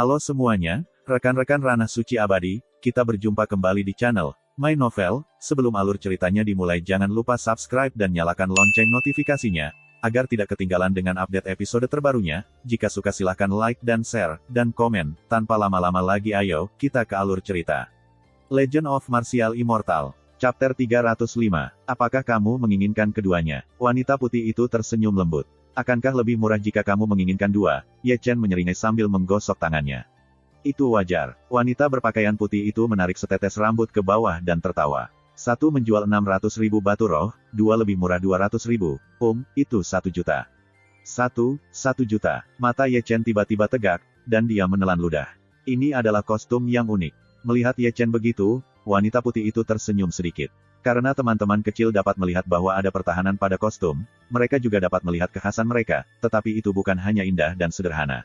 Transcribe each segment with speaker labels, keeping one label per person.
Speaker 1: Halo semuanya, rekan-rekan Ranah Suci Abadi, kita berjumpa kembali di channel My Novel. Sebelum alur ceritanya dimulai, jangan lupa subscribe dan nyalakan lonceng notifikasinya, agar tidak ketinggalan dengan update episode terbarunya. Jika suka silahkan like dan share, dan komen. Tanpa lama-lama lagi ayo, kita ke alur cerita. Legend of Martial Immortal, Chapter 305. Apakah kamu menginginkan keduanya? Wanita putih itu tersenyum lembut. Akankah lebih murah jika kamu menginginkan dua? Ye Chen menyeringai sambil menggosok tangannya. Itu wajar. Wanita berpakaian putih itu menarik setetes rambut ke bawah dan tertawa. Satu menjual 600.000 batu roh, dua lebih murah 200.000. Itu 1 juta. 1 juta. Mata Ye Chen tiba-tiba tegak, dan dia menelan ludah. Ini adalah kostum yang unik. Melihat Ye Chen begitu, wanita putih itu tersenyum sedikit. Karena teman-teman kecil dapat melihat bahwa ada pertahanan pada kostum, mereka juga dapat melihat kekhasan mereka, tetapi itu bukan hanya indah dan sederhana.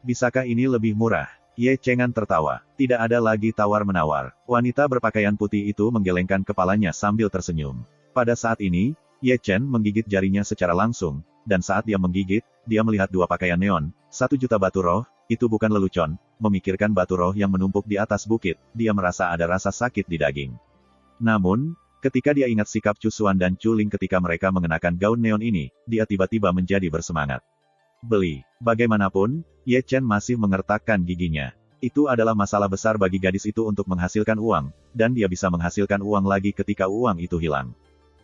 Speaker 1: Bisakah ini lebih murah? Ye Chengan tertawa. Tidak ada lagi tawar-menawar. Wanita berpakaian putih itu menggelengkan kepalanya sambil tersenyum. Pada saat ini, Ye Chen menggigit jarinya secara langsung, dan saat dia menggigit, dia melihat dua pakaian neon, 1 juta batu roh, itu bukan lelucon. Memikirkan batu roh yang menumpuk di atas bukit, dia merasa ada rasa sakit di daging. Namun, ketika dia ingat sikap Chu Xuan dan Chu Ling ketika mereka mengenakan gaun neon ini, dia tiba-tiba menjadi bersemangat. Beli. Bagaimanapun, Ye Chen masih mengertakkan giginya. Itu adalah masalah besar bagi gadis itu untuk menghasilkan uang, dan dia bisa menghasilkan uang lagi ketika uang itu hilang.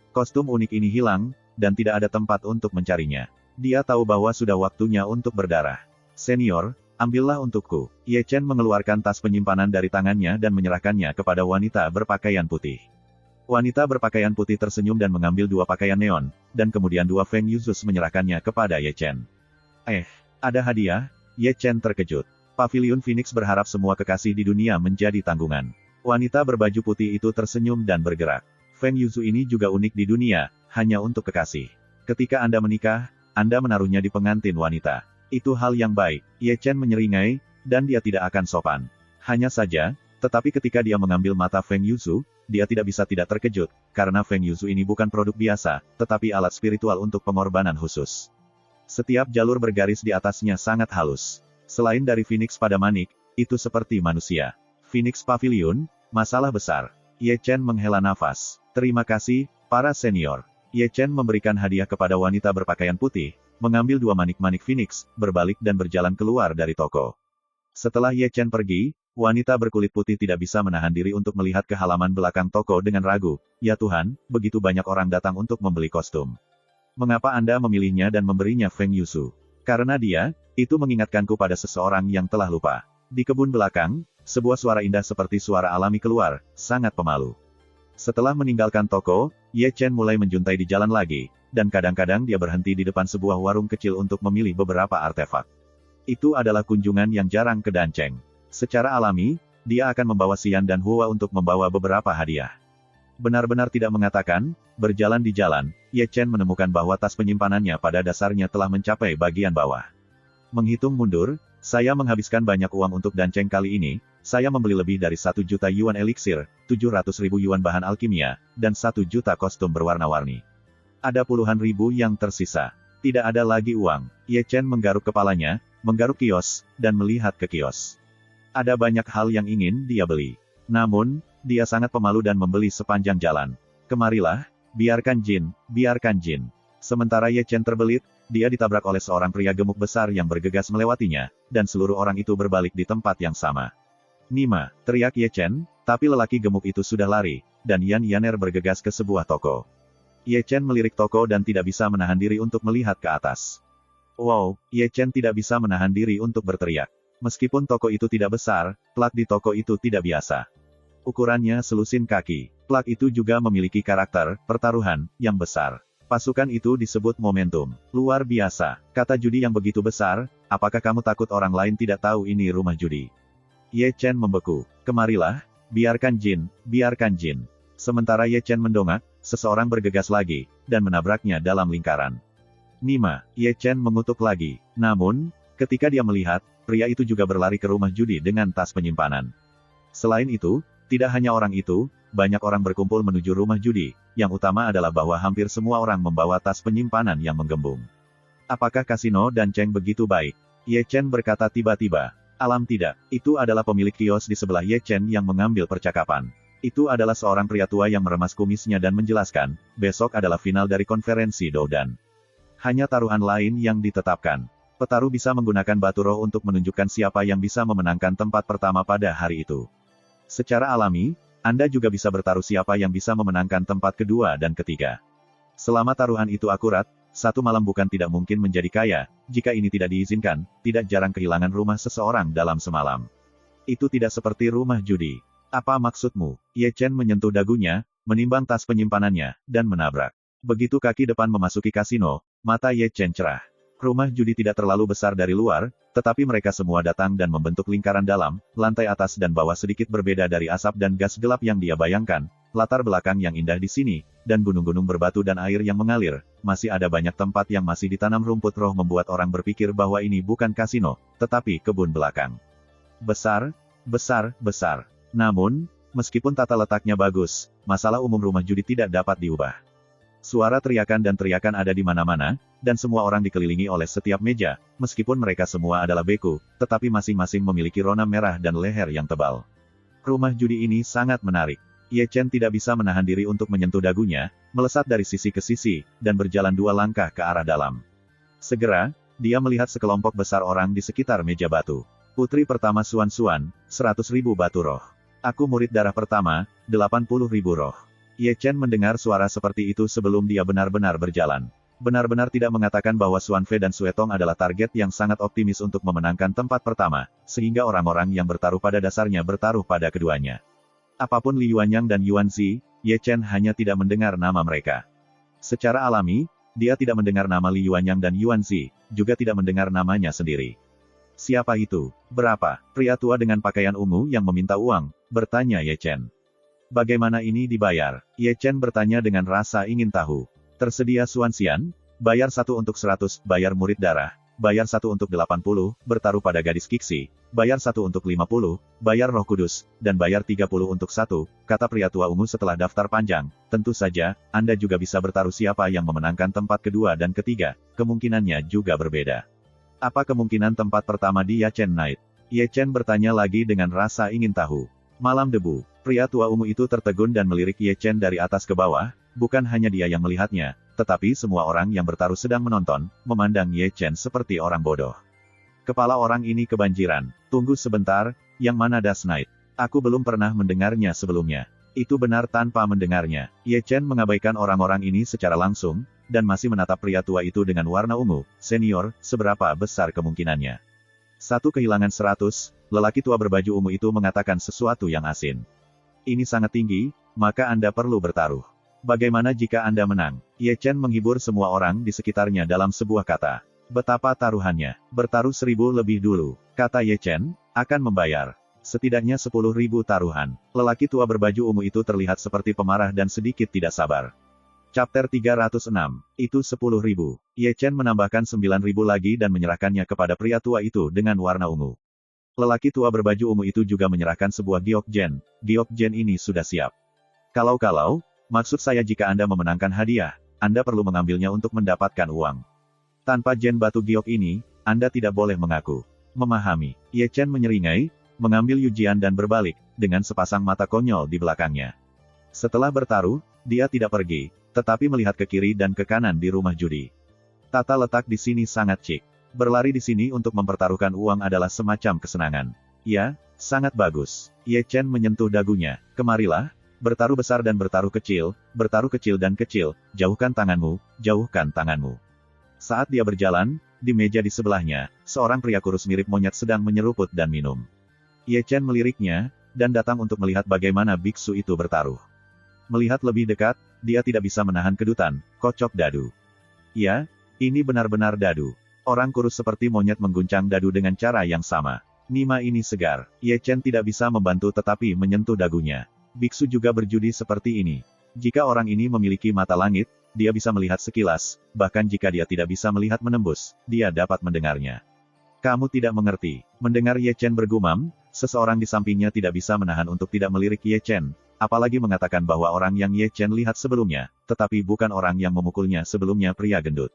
Speaker 1: Kostum unik ini hilang, dan tidak ada tempat untuk mencarinya. Dia tahu bahwa sudah waktunya untuk berdarah. Senior, ambillah untukku. Ye Chen mengeluarkan tas penyimpanan dari tangannya dan menyerahkannya kepada wanita berpakaian putih. Wanita berpakaian putih tersenyum dan mengambil dua pakaian neon, dan kemudian dua Feng Yuzus menyerahkannya kepada Ye Chen. Ada hadiah? Ye Chen terkejut. Pavilion Phoenix berharap semua kekasih di dunia menjadi tanggungan. Wanita berbaju putih itu tersenyum dan bergerak. Feng Yuzu ini juga unik di dunia, hanya untuk kekasih. Ketika Anda menikah, Anda menaruhnya di pengantin wanita. Itu hal yang baik. Ye Chen menyeringai, dan dia tidak akan sopan. Hanya saja, tetapi ketika dia mengambil mata Feng Yuzu, dia tidak bisa tidak terkejut, karena Feng Yuzu ini bukan produk biasa, tetapi alat spiritual untuk pengorbanan khusus. Setiap jalur bergaris di atasnya sangat halus. Selain dari Phoenix pada manik, itu seperti manusia. Phoenix Pavilion, masalah besar. Ye Chen menghela nafas. Terima kasih, para senior. Ye Chen memberikan hadiah kepada wanita berpakaian putih, mengambil dua manik-manik Phoenix, berbalik dan berjalan keluar dari toko. Setelah Ye Chen pergi, wanita berkulit putih tidak bisa menahan diri untuk melihat ke halaman belakang toko dengan ragu. Ya Tuhan, begitu banyak orang datang untuk membeli kostum. Mengapa Anda memilihnya dan memberinya Feng Yuzu? Karena dia, itu mengingatkanku pada seseorang yang telah lupa. Di kebun belakang, sebuah suara indah seperti suara alami keluar, sangat pemalu. Setelah meninggalkan toko, Ye Chen mulai menjuntai di jalan lagi, dan kadang-kadang dia berhenti di depan sebuah warung kecil untuk memilih beberapa artefak. Itu adalah kunjungan yang jarang ke Danceng. Secara alami, dia akan membawa Xian dan Hua untuk membawa beberapa hadiah. Benar-benar tidak mengatakan, berjalan di jalan, Ye Chen menemukan bahwa tas penyimpanannya pada dasarnya telah mencapai bagian bawah. Menghitung mundur, saya menghabiskan banyak uang untuk Danceng kali ini, saya membeli lebih dari 1 juta yuan eliksir, 700.000 yuan bahan alkimia, dan 1 juta kostum berwarna-warni. Ada puluhan ribu yang tersisa. Tidak ada lagi uang. Ye Chen menggaruk kepalanya, menggaruk kios, dan melihat ke kios. Ada banyak hal yang ingin dia beli. Namun, dia sangat pemalu dan membeli sepanjang jalan. Kemarilah, biarkan Jin, biarkan Jin. Sementara Ye Chen terbelit, dia ditabrak oleh seorang pria gemuk besar yang bergegas melewatinya, dan seluruh orang itu berbalik di tempat yang sama. Nima, teriak Ye Chen, tapi lelaki gemuk itu sudah lari, dan Yan Yaner bergegas ke sebuah toko. Ye Chen melirik toko dan tidak bisa menahan diri untuk melihat ke atas. Wow, Ye Chen tidak bisa menahan diri untuk berteriak. Meskipun toko itu tidak besar, plak di toko itu tidak biasa. Ukurannya selusin kaki. Plak itu juga memiliki karakter pertaruhan yang besar. Pasukan itu disebut momentum. Luar biasa. Kata judi yang begitu besar, apakah kamu takut orang lain tidak tahu ini rumah judi? Ye Chen membeku. Kemarilah, biarkan Jin, biarkan Jin. Sementara Ye Chen mendongak, seseorang bergegas lagi, dan menabraknya dalam lingkaran. Nima, Ye Chen mengutuk lagi. Namun, ketika dia melihat, pria itu juga berlari ke rumah judi dengan tas penyimpanan. Selain itu, tidak hanya orang itu, banyak orang berkumpul menuju rumah judi. Yang utama adalah bahwa hampir semua orang membawa tas penyimpanan yang menggembung. Apakah kasino Danceng begitu baik? Ye Chen berkata tiba-tiba. Alam tidak, itu adalah pemilik kios di sebelah Ye Chen yang mengambil percakapan. Itu adalah seorang pria tua yang meremas kumisnya dan menjelaskan, besok adalah final dari konferensi Doudan. Hanya taruhan lain yang ditetapkan. Petarung bisa menggunakan batu roh untuk menunjukkan siapa yang bisa memenangkan tempat pertama pada hari itu. Secara alami, Anda juga bisa bertaruh siapa yang bisa memenangkan tempat kedua dan ketiga. Selama taruhan itu akurat, satu malam bukan tidak mungkin menjadi kaya, jika ini tidak diizinkan, tidak jarang kehilangan rumah seseorang dalam semalam. Itu tidak seperti rumah judi. Apa maksudmu? Ye Chen menyentuh dagunya, menimbang tas penyimpanannya, dan menabrak. Begitu kaki depan memasuki kasino, mata Ye Chen cerah. Rumah judi tidak terlalu besar dari luar, tetapi mereka semua datang dan membentuk lingkaran dalam, lantai atas dan bawah sedikit berbeda dari asap dan gas gelap yang dia bayangkan, latar belakang yang indah di sini, dan gunung-gunung berbatu dan air yang mengalir, masih ada banyak tempat yang masih ditanam rumput roh membuat orang berpikir bahwa ini bukan kasino, tetapi kebun belakang. Besar, besar, besar. Namun, meskipun tata letaknya bagus, masalah umum rumah judi tidak dapat diubah. Suara teriakan dan teriakan ada di mana-mana, dan semua orang dikelilingi oleh setiap meja, meskipun mereka semua adalah beku, tetapi masing-masing memiliki rona merah dan leher yang tebal. Rumah judi ini sangat menarik. Ye Chen tidak bisa menahan diri untuk menyentuh dagunya, melesat dari sisi ke sisi, dan berjalan 2 langkah ke arah dalam. Segera, dia melihat sekelompok besar orang di sekitar meja batu. Putri pertama Suan-Suan, 100.000 batu roh. Aku murid darah pertama, 80.000 roh. Ye Chen mendengar suara seperti itu sebelum dia benar-benar berjalan. Benar-benar tidak mengatakan bahwa Xuan Fei dan Sue Tong adalah target yang sangat optimis untuk memenangkan tempat pertama, sehingga orang-orang yang bertaruh pada dasarnya bertaruh pada keduanya. Apapun Li Yuanyang dan Yuan Zi, Ye Chen hanya tidak mendengar nama mereka. Secara alami, dia tidak mendengar nama Li Yuanyang dan Yuan Zi, juga tidak mendengar namanya sendiri. Siapa itu? Berapa? Pria tua dengan pakaian ungu yang meminta uang, bertanya Ye Chen. Bagaimana ini dibayar? Ye Chen bertanya dengan rasa ingin tahu. Tersedia Xuan Xian, bayar 1 untuk 100, bayar murid darah, bayar 1 untuk 80, bertaruh pada gadis Kiksi, bayar 1 untuk 50, bayar roh kudus, dan bayar 30 untuk 1, kata pria tua ungu setelah daftar panjang. Tentu saja, Anda juga bisa bertaruh siapa yang memenangkan tempat kedua dan ketiga, kemungkinannya juga berbeda. Apa kemungkinan tempat pertama di Yachen Night? Ye Chen bertanya lagi dengan rasa ingin tahu. Malam debu. Pria tua ungu itu tertegun dan melirik Ye Chen dari atas ke bawah, bukan hanya dia yang melihatnya, tetapi semua orang yang bertaruh sedang menonton, memandang Ye Chen seperti orang bodoh. Kepala orang ini kebanjiran. Tunggu sebentar, yang mana Das Knight? Aku belum pernah mendengarnya sebelumnya. Itu benar tanpa mendengarnya. Ye Chen mengabaikan orang-orang ini secara langsung, dan masih menatap pria tua itu dengan warna ungu. Senior, seberapa besar kemungkinannya? 1 kehilangan 100, lelaki tua berbaju ungu itu mengatakan sesuatu yang asin. Ini sangat tinggi, maka Anda perlu bertaruh. Bagaimana jika Anda menang? Ye Chen menghibur semua orang di sekitarnya dalam sebuah kata. Betapa taruhannya? Bertaruh 1000 lebih dulu, kata Ye Chen, akan membayar. Setidaknya 10.000 taruhan. Lelaki tua berbaju ungu itu terlihat seperti pemarah dan sedikit tidak sabar. Chapter 306, itu 10.000. Ye Chen menambahkan 9.000 lagi dan menyerahkannya kepada pria tua itu dengan warna ungu. Lelaki tua berbaju ungu itu juga menyerahkan sebuah giokjen. Giokjen ini sudah siap. Kalau, maksud saya jika Anda memenangkan hadiah, Anda perlu mengambilnya untuk mendapatkan uang. Tanpa jen batu giok ini, Anda tidak boleh mengaku. Memahami. Ye Chen menyeringai, mengambil yujian dan berbalik, dengan sepasang mata konyol di belakangnya. Setelah bertaruh, dia tidak pergi, tetapi melihat ke kiri dan ke kanan di rumah judi. Tata letak di sini sangat cik. Berlari di sini untuk mempertaruhkan uang adalah semacam kesenangan. Ya, sangat bagus. Ye Chen menyentuh dagunya. Kemarilah, bertaruh besar dan bertaruh kecil dan kecil, jauhkan tanganmu, jauhkan tanganmu. Saat dia berjalan, di meja di sebelahnya, seorang pria kurus mirip monyet sedang menyeruput dan minum. Ye Chen meliriknya, dan datang untuk melihat bagaimana biksu itu bertaruh. Melihat lebih dekat, dia tidak bisa menahan kedutan, kocok dadu. Ya, ini benar-benar dadu. Orang kurus seperti monyet mengguncang dadu dengan cara yang sama. Nima ini segar. Ye Chen tidak bisa membantu tetapi menyentuh dagunya. Biksu juga berjudi seperti ini. Jika orang ini memiliki mata langit, dia bisa melihat sekilas, bahkan jika dia tidak bisa melihat menembus, dia dapat mendengarnya. Kamu tidak mengerti. Mendengar Ye Chen bergumam, seseorang di sampingnya tidak bisa menahan untuk tidak melirik Ye Chen, apalagi mengatakan bahwa orang yang Ye Chen lihat sebelumnya, tetapi bukan orang yang memukulnya sebelumnya pria gendut.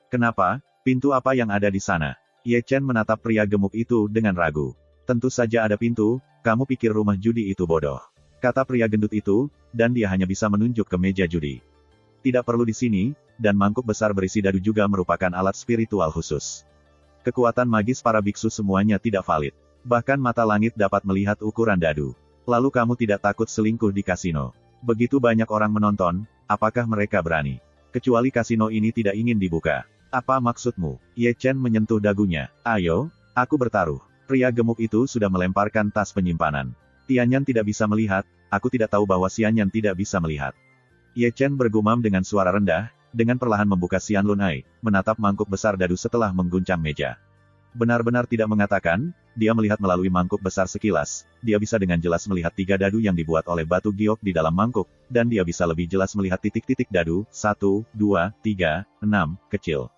Speaker 1: Kenapa? Pintu apa yang ada di sana? Ye Chen menatap pria gemuk itu dengan ragu. Tentu saja ada pintu, kamu pikir rumah judi itu bodoh. Kata pria gendut itu, dan dia hanya bisa menunjuk ke meja judi. Tidak perlu di sini, dan mangkuk besar berisi dadu juga merupakan alat spiritual khusus. Kekuatan magis para biksu semuanya tidak valid. Bahkan mata langit dapat melihat ukuran dadu. Lalu kamu tidak takut selingkuh di kasino. Begitu banyak orang menonton, apakah mereka berani? Kecuali kasino ini tidak ingin dibuka. Apa maksudmu? Ye Chen menyentuh dagunya. Ayo, aku bertaruh. Pria gemuk itu sudah melemparkan tas penyimpanan. Tianyan tidak bisa melihat, aku tidak tahu bahwa Xianyan tidak bisa melihat. Ye Chen bergumam dengan suara rendah, dengan perlahan membuka Xian Lunai, menatap mangkuk besar dadu setelah mengguncang meja. Benar-benar tidak mengatakan, dia melihat melalui mangkuk besar sekilas, dia bisa dengan jelas melihat 3 dadu yang dibuat oleh batu giok di dalam mangkuk, dan dia bisa lebih jelas melihat titik-titik dadu, 1, 2, 3, 6, kecil.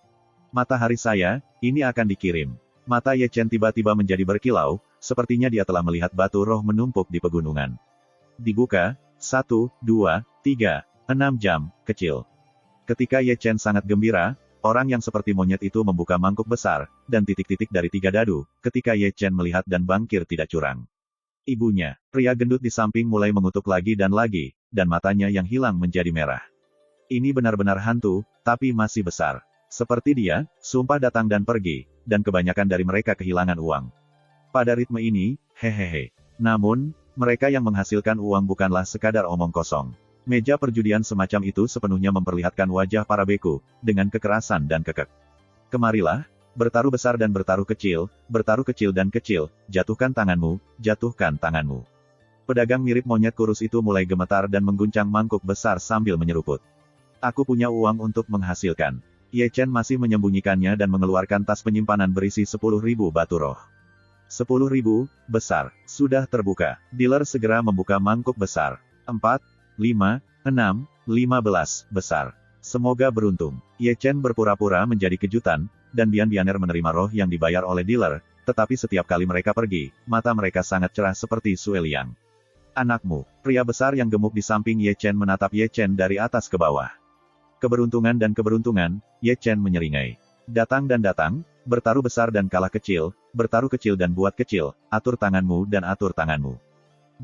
Speaker 1: Matahari saya, ini akan dikirim. Mata Ye Chen tiba-tiba menjadi berkilau, sepertinya dia telah melihat batu roh menumpuk di pegunungan. Dibuka, 1, 2, 3, 6 jam, kecil. Ketika Ye Chen sangat gembira, orang yang seperti monyet itu membuka mangkuk besar, dan titik-titik dari 3 dadu, ketika Ye Chen melihat dan bangkir tidak curang. Ibunya, pria gendut di samping mulai mengutuk lagi, dan matanya yang hilang menjadi merah. Ini benar-benar hantu, tapi masih besar. Seperti dia, sumpah datang dan pergi, dan kebanyakan dari mereka kehilangan uang. Pada ritme ini, hehehe. Namun, mereka yang menghasilkan uang bukanlah sekadar omong kosong. Meja perjudian semacam itu sepenuhnya memperlihatkan wajah para beku, dengan kekerasan dan kekeh. Kemarilah, bertaruh besar dan bertaruh kecil dan kecil, jatuhkan tanganmu, jatuhkan tanganmu. Pedagang mirip monyet kurus itu mulai gemetar dan mengguncang mangkuk besar sambil menyeruput. Aku punya uang untuk menghasilkan. Ye Chen masih menyembunyikannya dan mengeluarkan tas penyimpanan berisi 10.000 batu roh. 10.000, besar, sudah terbuka. Dealer segera membuka mangkuk besar. 4, 5, 6, 15, besar. Semoga beruntung. Ye Chen berpura-pura menjadi kejutan, dan Bian-Bianer menerima roh yang dibayar oleh dealer, tetapi setiap kali mereka pergi, mata mereka sangat cerah seperti Sue Liang. Anakmu, pria besar yang gemuk di samping Ye Chen menatap Ye Chen dari atas ke bawah. Keberuntungan dan keberuntungan, Ye Chen menyeringai. Datang dan datang, bertaruh besar dan kalah kecil, bertaruh kecil dan buat kecil, atur tanganmu dan atur tanganmu.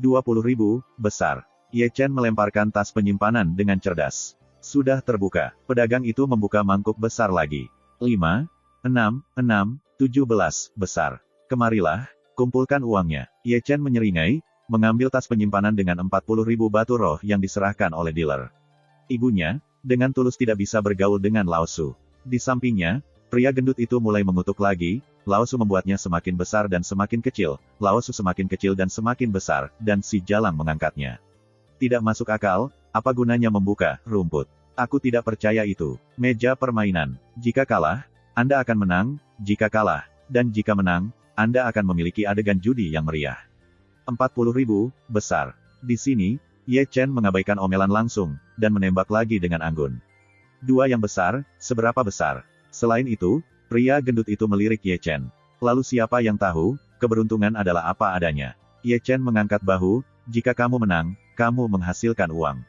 Speaker 1: 20.000, besar. Ye Chen melemparkan tas penyimpanan dengan cerdas. Sudah terbuka. Pedagang itu membuka mangkuk besar lagi. 5, 6, 6, 17, besar. Kemarilah, kumpulkan uangnya. Ye Chen menyeringai, mengambil tas penyimpanan dengan 40.000 batu roh yang diserahkan oleh dealer. Ibunya, dengan tulus tidak bisa bergaul dengan Lao Su. Di sampingnya, pria gendut itu mulai mengutuk lagi, Lao Su membuatnya semakin besar dan semakin kecil, Lao Su semakin kecil dan semakin besar, dan si Jalang mengangkatnya. Tidak masuk akal, apa gunanya membuka rumput? Aku tidak percaya itu. Meja permainan. Jika kalah, Anda akan menang, jika kalah, dan jika menang, Anda akan memiliki adegan judi yang meriah. 40.000, besar. Di sini, Ye Chen mengabaikan omelan langsung, dan menembak lagi dengan anggun. 2 yang besar, seberapa besar? Selain itu, pria gendut itu melirik Ye Chen. Lalu siapa yang tahu, keberuntungan adalah apa adanya. Ye Chen mengangkat bahu, jika kamu menang, kamu menghasilkan uang.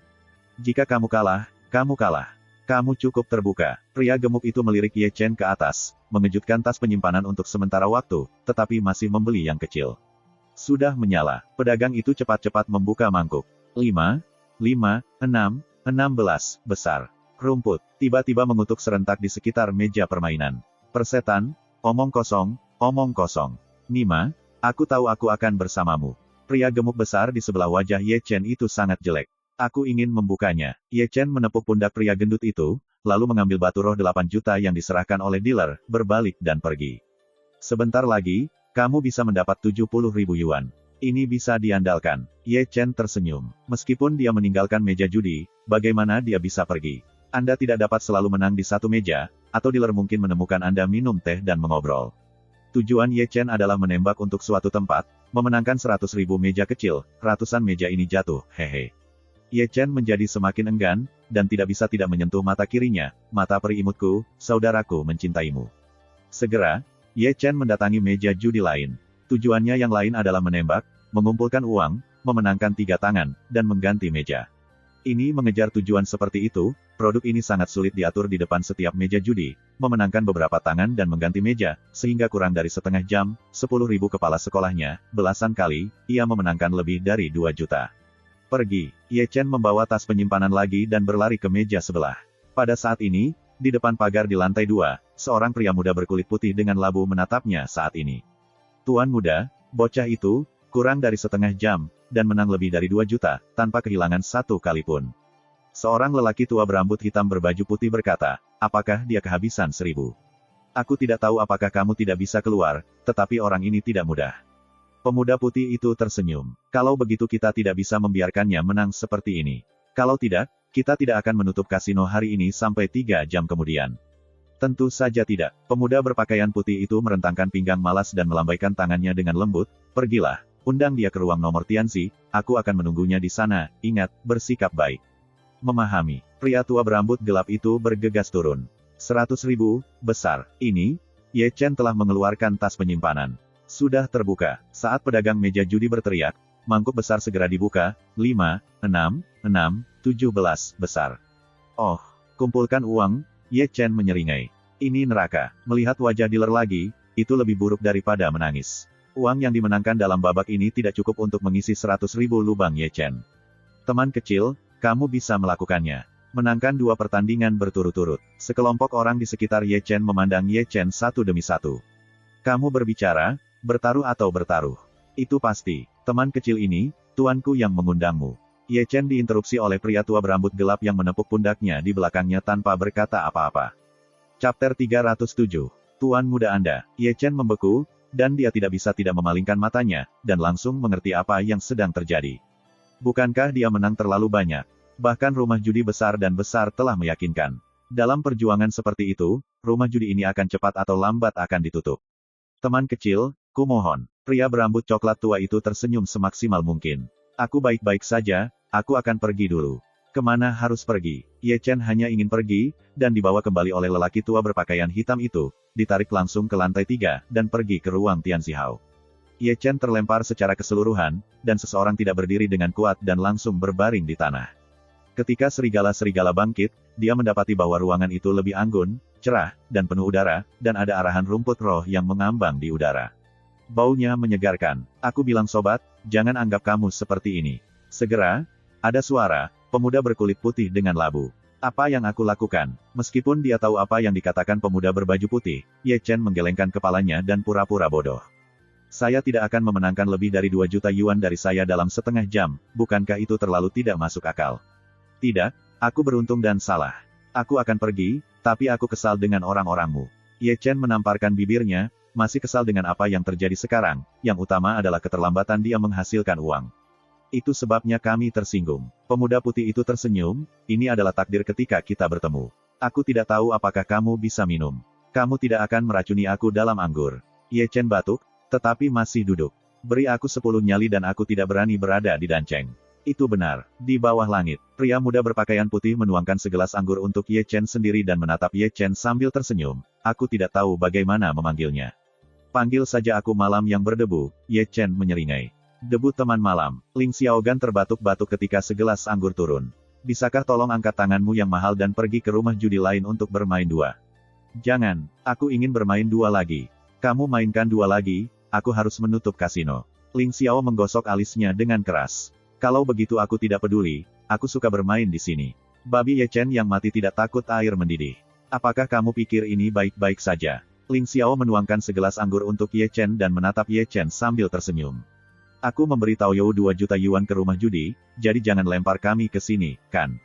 Speaker 1: Jika kamu kalah, kamu kalah. Kamu cukup terbuka. Pria gemuk itu melirik Ye Chen ke atas, mengejutkan tas penyimpanan untuk sementara waktu, tetapi masih membeli yang kecil. Sudah menyala. Pedagang itu cepat-cepat membuka mangkuk. 5, 5, 6, 16, besar. Rumput, tiba-tiba mengutuk serentak di sekitar meja permainan. Persetan, omong kosong, omong kosong. Nima, aku tahu aku akan bersamamu. Pria gemuk besar di sebelah wajah Ye Chen itu sangat jelek. Aku ingin membukanya. Ye Chen menepuk pundak pria gendut itu, lalu mengambil batu roh 8 juta yang diserahkan oleh dealer, berbalik dan pergi. Sebentar lagi, kamu bisa mendapat 70.000 yuan. Ini bisa diandalkan. Ye Chen tersenyum. Meskipun dia meninggalkan meja judi, bagaimana dia bisa pergi? Anda tidak dapat selalu menang di satu meja, atau dealer mungkin menemukan Anda minum teh dan mengobrol. Tujuan Ye Chen adalah menembak untuk suatu tempat, memenangkan 100.000 meja kecil, ratusan meja ini jatuh, hehe. Ye Chen menjadi semakin enggan, dan tidak bisa tidak menyentuh mata kirinya, mata peri imutku, saudaraku mencintaimu. Segera, Ye Chen mendatangi meja judi lain. Tujuannya yang lain adalah menembak, mengumpulkan uang, memenangkan 3 tangan, dan mengganti meja. Ini mengejar tujuan seperti itu, produk ini sangat sulit diatur di depan setiap meja judi, memenangkan beberapa tangan dan mengganti meja, sehingga kurang dari setengah jam, 10.000 kepala sekolahnya, belasan kali, ia memenangkan lebih dari 2 juta. Pergi. Ye Chen membawa tas penyimpanan lagi dan berlari ke meja sebelah. Pada saat ini, di depan pagar di lantai 2, seorang pria muda berkulit putih dengan labu menatapnya saat ini. Tuan muda, bocah itu, kurang dari setengah jam, dan menang lebih dari 2 juta, tanpa kehilangan satu kali pun. Seorang lelaki tua berambut hitam berbaju putih berkata, apakah dia kehabisan 1.000? Aku tidak tahu apakah kamu tidak bisa keluar, tetapi orang ini tidak mudah. Pemuda putih itu tersenyum. Kalau begitu kita tidak bisa membiarkannya menang seperti ini. Kalau tidak, kita tidak akan menutup kasino hari ini sampai 3 jam kemudian. Tentu saja tidak. Pemuda berpakaian putih itu merentangkan pinggang malas dan melambaikan tangannya dengan lembut. Pergilah, undang dia ke ruang nomor Tianzi, aku akan menunggunya di sana, ingat, bersikap baik. Memahami. Pria tua berambut gelap itu bergegas turun. 100.000, besar. Ini, Ye Chen telah mengeluarkan tas penyimpanan. Sudah terbuka. Saat pedagang meja judi berteriak, mangkuk besar segera dibuka. 5, 6, 6, 17, besar. Oh, kumpulkan uang, Ye Chen menyeringai. Ini neraka. Melihat wajah dealer lagi, itu lebih buruk daripada menangis. Uang yang dimenangkan dalam babak ini tidak cukup untuk mengisi 100.000 lubang Ye Chen. Teman kecil, kamu bisa melakukannya. Menangkan 2 pertandingan berturut-turut. Sekelompok orang di sekitar Ye Chen memandang Ye Chen satu demi satu. Kamu berbicara, bertaruh atau bertaruh. Itu pasti. Teman kecil ini, tuanku yang mengundangmu. Ye Chen diinterupsi oleh pria tua berambut gelap yang menepuk pundaknya di belakangnya tanpa berkata apa-apa. Chapter 307. Tuan muda Anda. Ye Chen membeku, dan dia tidak bisa tidak memalingkan matanya, dan langsung mengerti apa yang sedang terjadi. Bukankah dia menang terlalu banyak? Bahkan rumah judi besar dan besar telah meyakinkan. Dalam perjuangan seperti itu, rumah judi ini akan cepat atau lambat akan ditutup. Teman kecil, kumohon. Pria berambut coklat tua itu tersenyum semaksimal mungkin. Aku baik-baik saja, aku akan pergi dulu. Kemana harus pergi? Ye Chen hanya ingin pergi, dan dibawa kembali oleh lelaki tua berpakaian hitam itu, ditarik langsung ke lantai 3, dan pergi ke ruang Tianzihao. Ye Chen terlempar secara keseluruhan, dan seseorang tidak berdiri dengan kuat dan langsung berbaring di tanah. Ketika serigala-serigala bangkit, dia mendapati bahwa ruangan itu lebih anggun, cerah, dan penuh udara, dan ada arahan rumput roh yang mengambang di udara. Baunya menyegarkan. Aku bilang sobat, jangan anggap kamu seperti ini. Segera, ada suara, pemuda berkulit putih dengan labu. Apa yang aku lakukan? Meskipun dia tahu apa yang dikatakan pemuda berbaju putih, Ye Chen menggelengkan kepalanya dan pura-pura bodoh. Saya tidak akan memenangkan lebih dari 2 juta yuan dari saya dalam setengah jam, bukankah itu terlalu tidak masuk akal? Tidak, aku beruntung dan salah. Aku akan pergi, tapi aku kesal dengan orang-orangmu. Ye Chen menamparkan bibirnya, masih kesal dengan apa yang terjadi sekarang, yang utama adalah keterlambatan dia menghasilkan uang. Itu sebabnya kami tersinggung. Pemuda putih itu tersenyum, ini adalah takdir ketika kita bertemu. Aku tidak tahu apakah kamu bisa minum. Kamu tidak akan meracuni aku dalam anggur. Ye Chen batuk, tetapi masih duduk. Beri aku 10 nyali dan aku tidak berani berada di danceng. Itu benar. Di bawah langit, pria muda berpakaian putih menuangkan segelas anggur untuk Ye Chen sendiri dan menatap Ye Chen sambil tersenyum. Aku tidak tahu bagaimana memanggilnya. Panggil saja aku malam yang berdebu, Ye Chen menyeringai. Debu teman malam. Ling Xiaogan terbatuk-batuk ketika segelas anggur turun. Bisakah tolong angkat tanganmu yang mahal dan pergi ke rumah judi lain untuk bermain 2? Jangan, aku ingin bermain 2 lagi. Kamu mainkan 2 lagi, aku harus menutup kasino. Ling Xiao menggosok alisnya dengan keras. Kalau begitu aku tidak peduli, aku suka bermain di sini. Babi Ye Chen yang mati tidak takut air mendidih. Apakah kamu pikir ini baik-baik saja? Ling Xiao menuangkan segelas anggur untuk Ye Chen dan menatap Ye Chen sambil tersenyum. Aku memberi Tao You 2 juta yuan ke rumah judi, jadi jangan lempar kami ke sini, kan?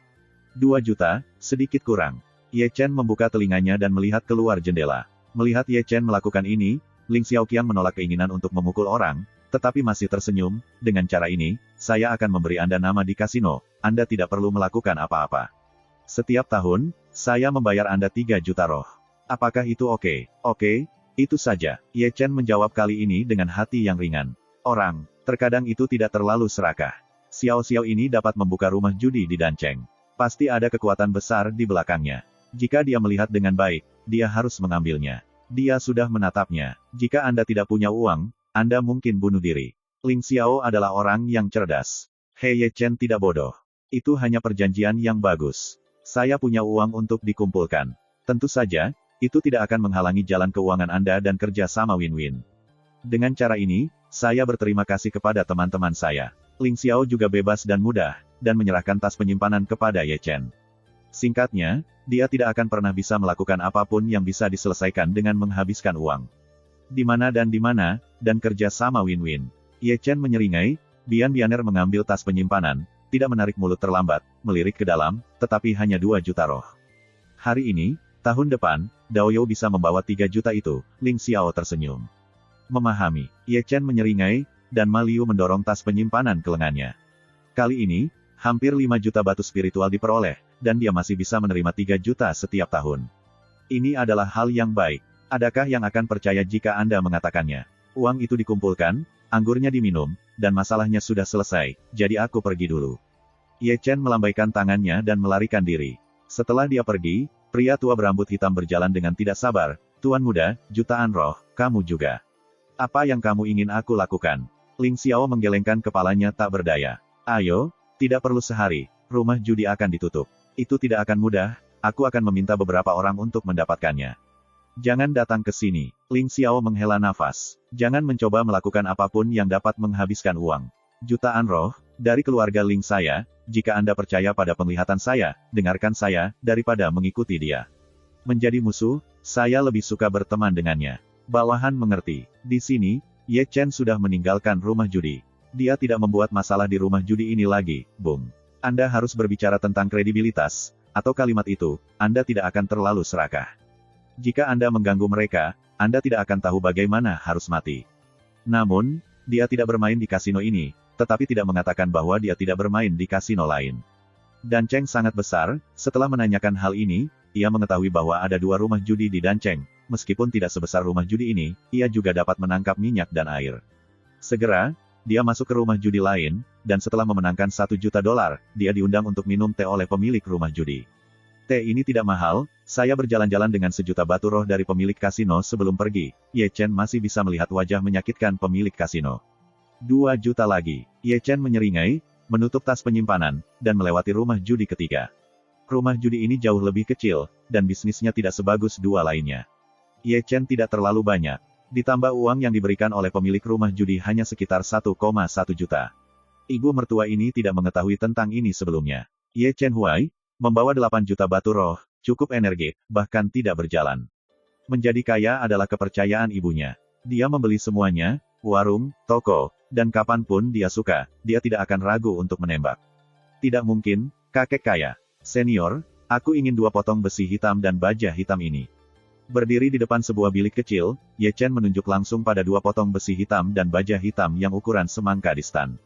Speaker 1: 2 juta, sedikit kurang. Ye Chen membuka telinganya dan melihat keluar jendela. Melihat Ye Chen melakukan ini, Ling Xiaoqiang menolak keinginan untuk memukul orang, tetapi masih tersenyum. Dengan cara ini, saya akan memberi Anda nama di kasino, Anda tidak perlu melakukan apa-apa. Setiap tahun, saya membayar Anda 3 juta roh. Apakah itu oke? Oke, itu saja. Ye Chen menjawab kali ini dengan hati yang ringan. Orang, terkadang itu tidak terlalu serakah. Xiao-xiao ini dapat membuka rumah judi di Danceng. Pasti ada kekuatan besar di belakangnya. Jika dia melihat dengan baik, dia harus mengambilnya. Dia sudah menatapnya. Jika Anda tidak punya uang, Anda mungkin bunuh diri. Ling Xiao adalah orang yang cerdas. He Ye Chen tidak bodoh. Itu hanya perjanjian yang bagus. Saya punya uang untuk dikumpulkan. Tentu saja, itu tidak akan menghalangi jalan keuangan Anda dan kerja sama win-win. Dengan cara ini, saya berterima kasih kepada teman-teman saya. Ling Xiao juga bebas dan mudah, dan menyerahkan tas penyimpanan kepada Ye Chen. Singkatnya, dia tidak akan pernah bisa melakukan apapun yang bisa diselesaikan dengan menghabiskan uang. Di mana, dan kerja sama win-win. Ye Chen menyeringai, Bian Bianer mengambil tas penyimpanan, tidak menarik mulut terlambat, melirik ke dalam, tetapi hanya 2 juta roh. Hari ini, tahun depan, Daoyou bisa membawa 3 juta itu, Ling Xiao tersenyum. Memahami, Ye Chen menyeringai, dan Ma Liu mendorong tas penyimpanan ke lengannya. Kali ini, hampir 5 juta batu spiritual diperoleh, dan dia masih bisa menerima 3 juta setiap tahun. Ini adalah hal yang baik. Adakah yang akan percaya jika Anda mengatakannya? Uang itu dikumpulkan, anggurnya diminum, dan masalahnya sudah selesai, jadi aku pergi dulu. Ye Chen melambaikan tangannya dan melarikan diri. Setelah dia pergi, pria tua berambut hitam berjalan dengan tidak sabar, Tuan muda, jutaan roh, kamu juga. Apa yang kamu ingin aku lakukan? Ling Xiao menggelengkan kepalanya tak berdaya. Ayo, tidak perlu sehari, rumah judi akan ditutup. Itu tidak akan mudah, aku akan meminta beberapa orang untuk mendapatkannya. Jangan datang ke sini. Ling Xiao menghela nafas. Jangan mencoba melakukan apapun yang dapat menghabiskan uang. Jutaan roh, dari keluarga Ling saya, jika Anda percaya pada penglihatan saya, dengarkan saya, daripada mengikuti dia. Menjadi musuh, saya lebih suka berteman dengannya. Bawahan mengerti. Di sini, Ye Chen sudah meninggalkan rumah judi. Dia tidak membuat masalah di rumah judi ini lagi, Bung. Anda harus berbicara tentang kredibilitas, atau kalimat itu, Anda tidak akan terlalu serakah. Jika Anda mengganggu mereka, Anda tidak akan tahu bagaimana harus mati. Namun, dia tidak bermain di kasino ini, tetapi tidak mengatakan bahwa dia tidak bermain di kasino lain. Danceng sangat besar, setelah menanyakan hal ini, ia mengetahui bahwa ada 2 rumah judi di Danceng, meskipun tidak sebesar rumah judi ini, ia juga dapat menangkap minyak dan air. Segera, dia masuk ke rumah judi lain, dan setelah memenangkan $1 juta, dia diundang untuk minum teh oleh pemilik rumah judi. Teh ini tidak mahal, saya berjalan-jalan dengan 1 juta batu roh dari pemilik kasino sebelum pergi. Ye Chen masih bisa melihat wajah menyakitkan pemilik kasino. 2 juta lagi. Ye Chen menyeringai, menutup tas penyimpanan, dan melewati rumah judi ketiga. Rumah judi ini jauh lebih kecil, dan bisnisnya tidak sebagus 2 lainnya. Ye Chen tidak terlalu banyak. Ditambah uang yang diberikan oleh pemilik rumah judi hanya sekitar 1,1 juta. Ibu mertua ini tidak mengetahui tentang ini sebelumnya. Ye Chen Huai, membawa 8 juta batu roh, cukup energik, bahkan tidak berjalan. Menjadi kaya adalah kepercayaan ibunya. Dia membeli semuanya, warung, toko, dan kapanpun dia suka, dia tidak akan ragu untuk menembak. Tidak mungkin, kakek kaya. Senior, aku ingin 2 potong besi hitam dan baja hitam ini. Berdiri di depan sebuah bilik kecil, Ye Chen menunjuk langsung pada 2 potong besi hitam dan baja hitam yang ukuran semangka di stan.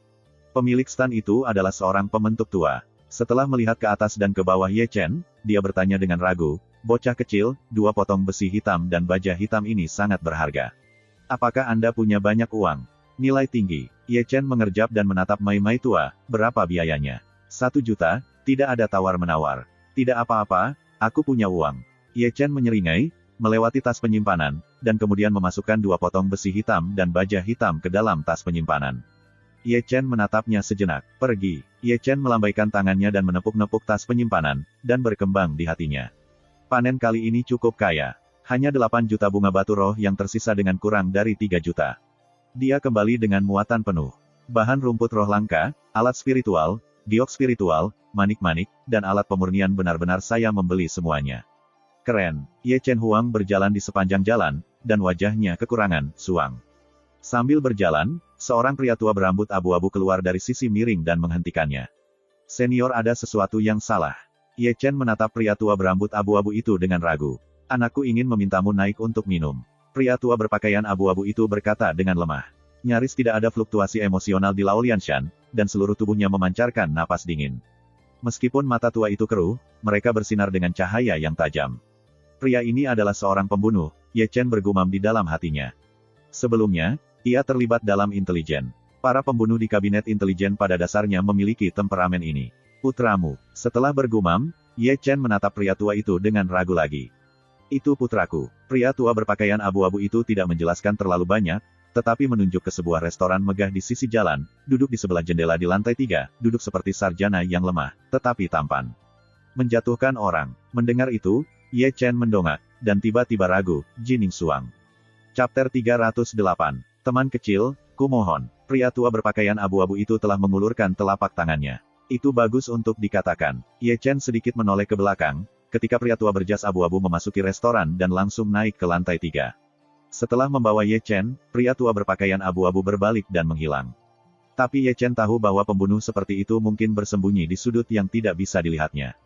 Speaker 1: Pemilik stan itu adalah seorang pementuk tua. Setelah melihat ke atas dan ke bawah Ye Chen, dia bertanya dengan ragu, bocah kecil, 2 potong besi hitam dan baja hitam ini sangat berharga. Apakah Anda punya banyak uang? Nilai tinggi. Ye Chen mengerjap dan menatap Mai tua, berapa biayanya? 1 juta, tidak ada tawar-menawar. Tidak apa-apa, aku punya uang. Ye Chen menyeringai, melewati tas penyimpanan, dan kemudian memasukkan 2 potong besi hitam dan baja hitam ke dalam tas penyimpanan. Ye Chen menatapnya sejenak. Pergi. Ye Chen melambaikan tangannya dan menepuk-nepuk tas penyimpanan, dan berkembang di hatinya. Panen kali ini cukup kaya. Hanya 8 juta bunga batu roh yang tersisa dengan kurang dari 3 juta. Dia kembali dengan muatan penuh. Bahan rumput roh langka, alat spiritual, giok spiritual, manik-manik, dan alat pemurnian benar-benar saya membeli semuanya. Keren. Ye Chen Huang berjalan di sepanjang jalan, dan wajahnya kekurangan, suang. Sambil berjalan, seorang pria tua berambut abu-abu keluar dari sisi miring dan menghentikannya. Senior, ada sesuatu yang salah. Ye Chen menatap pria tua berambut abu-abu itu dengan ragu. Anakku ingin memintamu naik untuk minum. Pria tua berpakaian abu-abu itu berkata dengan lemah. Nyaris tidak ada fluktuasi emosional di Lao Lianshan, dan seluruh tubuhnya memancarkan napas dingin. Meskipun mata tua itu keruh, mereka bersinar dengan cahaya yang tajam. Pria ini adalah seorang pembunuh, Ye Chen bergumam di dalam hatinya. Sebelumnya, ia terlibat dalam intelijen. Para pembunuh di kabinet intelijen pada dasarnya memiliki temperamen ini. Putramu. Setelah bergumam, Ye Chen menatap pria tua itu dengan ragu lagi. Itu putraku. Pria tua berpakaian abu-abu itu tidak menjelaskan terlalu banyak, tetapi menunjuk ke sebuah restoran megah di sisi jalan, duduk di sebelah jendela di lantai 3, duduk seperti sarjana yang lemah, tetapi tampan. Menjatuhkan orang. Mendengar itu, Ye Chen mendongak, dan tiba-tiba ragu, Jining Suang. Chapter 308. Teman kecil, kumohon. Pria tua berpakaian abu-abu itu telah mengulurkan telapak tangannya. Itu bagus untuk dikatakan. Ye Chen sedikit menoleh ke belakang, ketika pria tua berjas abu-abu memasuki restoran dan langsung naik ke lantai 3. Setelah membawa Ye Chen, pria tua berpakaian abu-abu berbalik dan menghilang. Tapi Ye Chen tahu bahwa pembunuh seperti itu mungkin bersembunyi di sudut yang tidak bisa dilihatnya.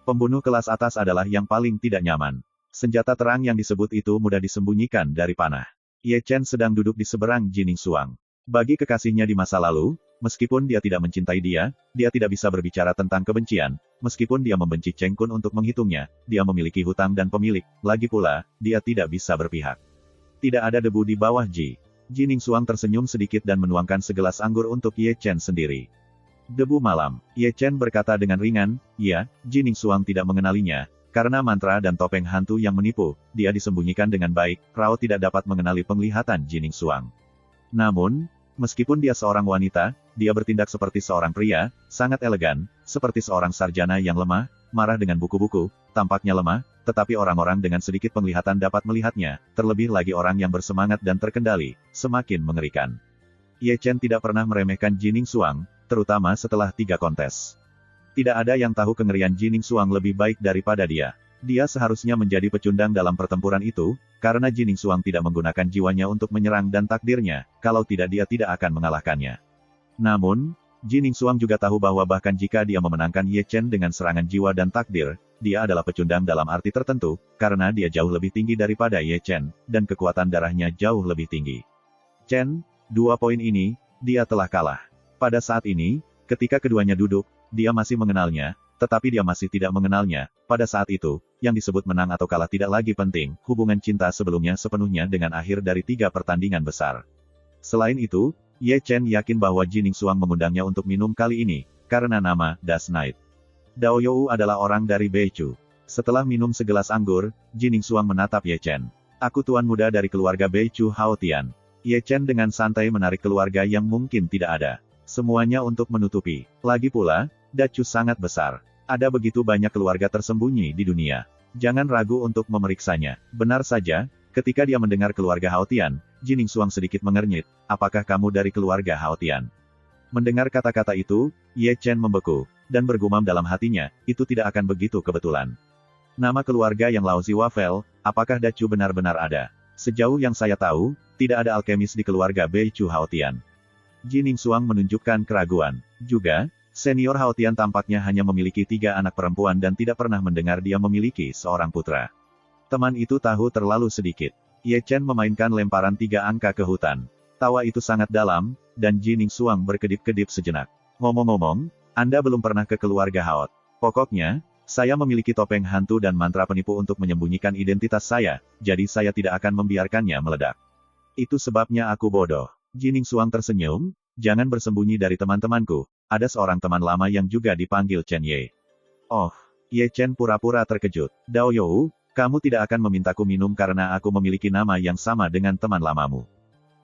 Speaker 1: Pembunuh kelas atas adalah yang paling tidak nyaman. Senjata terang yang disebut itu mudah disembunyikan dari panah. Ye Chen sedang duduk di seberang Jining Suang. Bagi kekasihnya di masa lalu, meskipun dia tidak mencintai dia tidak bisa berbicara tentang kebencian. Meskipun dia membenci Cheng Kun untuk menghitungnya, dia memiliki hutang dan pemilik. Lagi pula, dia tidak bisa berpihak. Tidak ada debu di bawah Ji. Jining Suang tersenyum sedikit dan menuangkan segelas anggur untuk Ye Chen sendiri. Debu malam. Ye Chen berkata dengan ringan, ya, Jining Suang tidak mengenalinya, karena mantra dan topeng hantu yang menipu, dia disembunyikan dengan baik, Rao tidak dapat mengenali penglihatan Jining Suang. Namun, meskipun dia seorang wanita, dia bertindak seperti seorang pria, sangat elegan, seperti seorang sarjana yang lemah, marah dengan buku-buku, tampaknya lemah, tetapi orang-orang dengan sedikit penglihatan dapat melihatnya, terlebih lagi orang yang bersemangat dan terkendali, semakin mengerikan. Ye Chen tidak pernah meremehkan Jining Suang, terutama setelah 3 kontes. Tidak ada yang tahu kengerian Jining Suang lebih baik daripada dia. Dia seharusnya menjadi pecundang dalam pertempuran itu, karena Jining Suang tidak menggunakan jiwanya untuk menyerang dan takdirnya, kalau tidak dia tidak akan mengalahkannya. Namun, Jining Suang juga tahu bahwa bahkan jika dia memenangkan Ye Chen dengan serangan jiwa dan takdir, dia adalah pecundang dalam arti tertentu, karena dia jauh lebih tinggi daripada Ye Chen, dan kekuatan darahnya jauh lebih tinggi. Chen, 2 poin ini, dia telah kalah. Pada saat ini, ketika keduanya duduk, dia masih mengenalnya, tetapi dia masih tidak mengenalnya. Pada saat itu, yang disebut menang atau kalah tidak lagi penting, hubungan cinta sebelumnya sepenuhnya dengan akhir dari 3 pertandingan besar. Selain itu, Ye Chen yakin bahwa Jining Suang mengundangnya untuk minum kali ini, karena nama, Das Night. Dao You adalah orang dari Beichu. Setelah minum segelas anggur, Jining Suang menatap Ye Chen. Aku tuan muda dari keluarga Beichu Hao Tian. Ye Chen dengan santai menarik keluarga yang mungkin tidak ada. Semuanya untuk menutupi. Lagi pula, Dacu sangat besar. Ada begitu banyak keluarga tersembunyi di dunia. Jangan ragu untuk memeriksanya. Benar saja, ketika dia mendengar keluarga Hao Tian, Jining Suang sedikit mengernyit, apakah kamu dari keluarga Hao Tian? Mendengar kata-kata itu, Ye Chen membeku, dan bergumam dalam hatinya, itu tidak akan begitu kebetulan. Nama keluarga yang Laozi Wafel, apakah Dacu benar-benar ada? Sejauh yang saya tahu, tidak ada alkemis di keluarga Beichu Hao Tian. Jining Suang menunjukkan keraguan. Juga, senior Hao Tian tampaknya hanya memiliki 3 anak perempuan dan tidak pernah mendengar dia memiliki seorang putra. Teman itu tahu terlalu sedikit. Ye Chen memainkan lemparan 3 angka ke hutan. Tawa itu sangat dalam, dan Jining Suang berkedip-kedip sejenak. Ngomong-ngomong, Anda belum pernah ke keluarga Hao. Pokoknya, saya memiliki topeng hantu dan mantra penipu untuk menyembunyikan identitas saya, jadi saya tidak akan membiarkannya meledak. Itu sebabnya aku bodoh. Jining Suang tersenyum, jangan bersembunyi dari teman-temanku, ada seorang teman lama yang juga dipanggil Chen Ye. Oh, Ye Chen pura-pura terkejut. Dao You, kamu tidak akan memintaku minum karena aku memiliki nama yang sama dengan teman lamamu.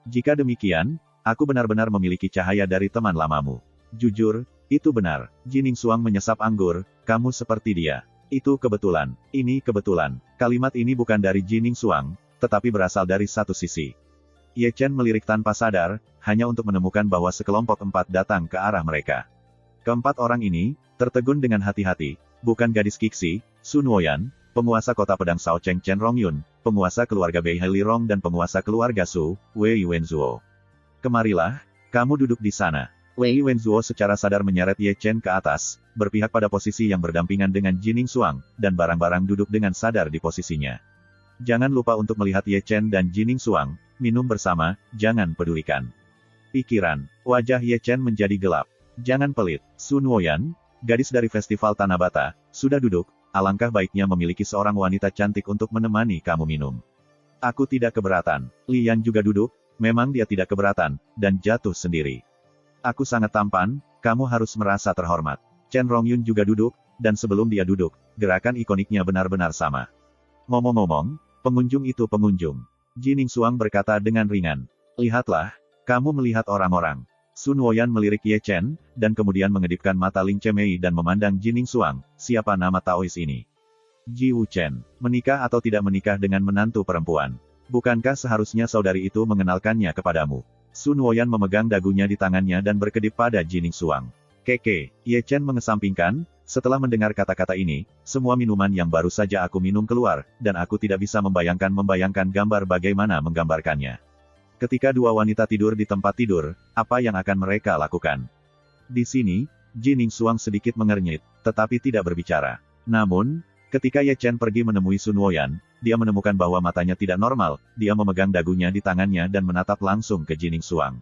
Speaker 1: Jika demikian, aku benar-benar memiliki cahaya dari teman lamamu. Jujur, itu benar. Jining Suang menyesap anggur, kamu seperti dia. Itu kebetulan. Ini kebetulan. Kalimat ini bukan dari Jining Suang, tetapi berasal dari satu sisi. Ye Chen melirik tanpa sadar, hanya untuk menemukan bahwa sekelompok 4 datang ke arah mereka. Keempat orang ini, tertegun dengan hati-hati, bukan gadis Kixi, Sun Woyan, penguasa kota pedang Sao Cheng Chen Rongyun, penguasa keluarga Bei Li Rong dan penguasa keluarga Su, Wei Wenzuo. Kemarilah, kamu duduk di sana. Wei Wenzuo secara sadar menyeret Ye Chen ke atas, berpihak pada posisi yang berdampingan dengan Jining Suang, dan barang-barang duduk dengan sadar di posisinya. Jangan lupa untuk melihat Ye Chen dan Jining Suang, minum bersama, jangan pedulikan. Pikiran, wajah Ye Chen menjadi gelap. Jangan pelit, Sun Woyan, gadis dari festival Tanabata, sudah duduk, alangkah baiknya memiliki seorang wanita cantik untuk menemani kamu minum. Aku tidak keberatan. Lian juga duduk, memang dia tidak keberatan, dan jatuh sendiri. Aku sangat tampan, kamu harus merasa terhormat. Chen Rongyun juga duduk, dan sebelum dia duduk, gerakan ikoniknya benar-benar sama. Ngomong-ngomong, pengunjung itu pengunjung. Jining Suang berkata dengan ringan. Lihatlah, kamu melihat orang-orang. Sun Woyan melirik Ye Chen, dan kemudian mengedipkan mata Ling Chemei dan memandang Jining Suang, siapa nama Taois ini? Ji Wuchen, menikah atau tidak menikah dengan menantu perempuan? Bukankah seharusnya saudari itu mengenalkannya kepadamu? Sun Woyan memegang dagunya di tangannya dan berkedip pada Jining Suang. Keke, Ye Chen mengesampingkan, setelah mendengar kata-kata ini, semua minuman yang baru saja aku minum keluar, dan aku tidak bisa membayangkan gambar bagaimana menggambarkannya. Ketika dua wanita tidur di tempat tidur, apa yang akan mereka lakukan? Di sini, Jining Suang sedikit mengernyit, tetapi tidak berbicara. Namun, ketika Ye Chen pergi menemui Sun Woyan, dia menemukan bahwa matanya tidak normal, dia memegang dagunya di tangannya dan menatap langsung ke Jining Suang.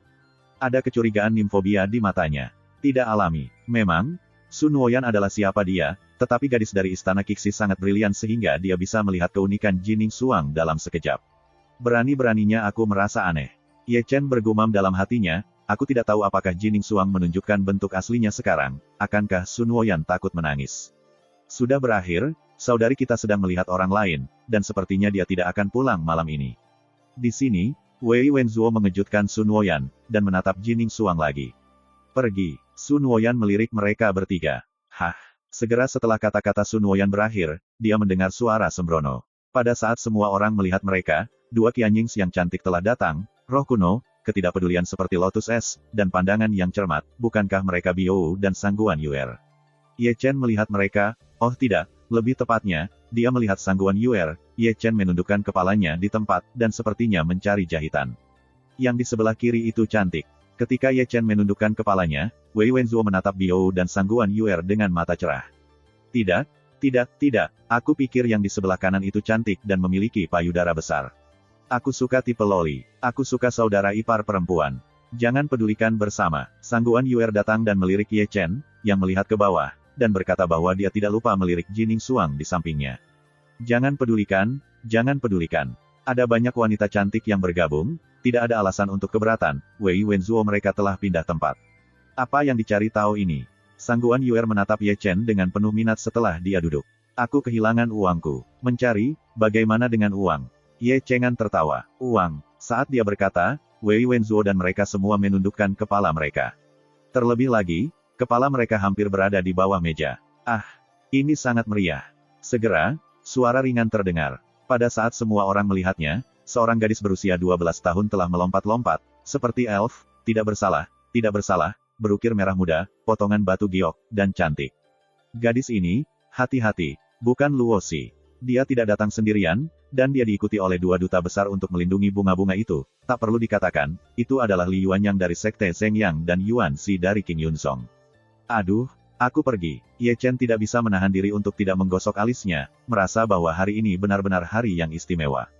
Speaker 1: Ada kecurigaan nimfobia di matanya. Tidak alami. Memang, Sun Woyan adalah siapa dia, tetapi gadis dari Istana Kixi sangat brilian sehingga dia bisa melihat keunikan Jining Suang dalam sekejap. Berani-beraninya aku merasa aneh. Ye Chen bergumam dalam hatinya, aku tidak tahu apakah Jining Suang menunjukkan bentuk aslinya sekarang, akankah Sun Woyan takut menangis. Sudah berakhir, saudari kita sedang melihat orang lain, dan sepertinya dia tidak akan pulang malam ini. Di sini, Wei Wenzuo mengejutkan Sun Woyan, dan menatap Jining Suang lagi. Pergi. Sun Woyan melirik mereka bertiga. Hah. Segera setelah kata-kata Sun Woyan berakhir, dia mendengar suara sembrono. Pada saat semua orang melihat mereka, dua Qianyings yang cantik telah datang, roh kuno, ketidakpedulian seperti lotus es, dan pandangan yang cermat, bukankah mereka Biou dan Sangguan Yuer? Ye Chen melihat mereka, oh tidak, lebih tepatnya, dia melihat Sangguan Yuer. Ye Chen menundukkan kepalanya di tempat, dan sepertinya mencari jahitan. Yang di sebelah kiri itu cantik. Ketika Ye Chen menundukkan kepalanya, Wei Wenzuo menatap Biou dan Sangguan Yuer dengan mata cerah. Tidak, aku pikir yang di sebelah kanan itu cantik dan memiliki payudara besar. Aku suka tipe loli, aku suka saudara ipar perempuan. Jangan pedulikan bersama. Sangguan Yuer datang dan melirik Ye Chen, yang melihat ke bawah, dan berkata bahwa dia tidak lupa melirik Jining Suang di sampingnya. Jangan pedulikan. Ada banyak wanita cantik yang bergabung, tidak ada alasan untuk keberatan, Wei Wenzuo mereka telah pindah tempat. Apa yang dicari tahu ini? Sangguan Yuer menatap Ye Chen dengan penuh minat setelah dia duduk. Aku kehilangan uangku. Mencari, bagaimana dengan uang? Ye Chengan tertawa. Uang. Saat dia berkata, Wei Wenzuo dan mereka semua menundukkan kepala mereka. Terlebih lagi, kepala mereka hampir berada di bawah meja. Ah, ini sangat meriah. Segera, suara ringan terdengar. Pada saat semua orang melihatnya, seorang gadis berusia 12 tahun telah melompat-lompat, seperti elf, tidak bersalah, berukir merah muda, potongan batu giok, dan cantik. Gadis ini, hati-hati, bukan Luosi. Dia tidak datang sendirian, dan dia diikuti oleh dua duta besar untuk melindungi bunga-bunga itu. Tak perlu dikatakan, itu adalah Li Yuanyang dari Sekte Zhengyang dan Yuan Xi dari King Yunzong. Aduh, aku pergi. Ye Chen tidak bisa menahan diri untuk tidak menggosok alisnya, merasa bahwa hari ini benar-benar hari yang istimewa.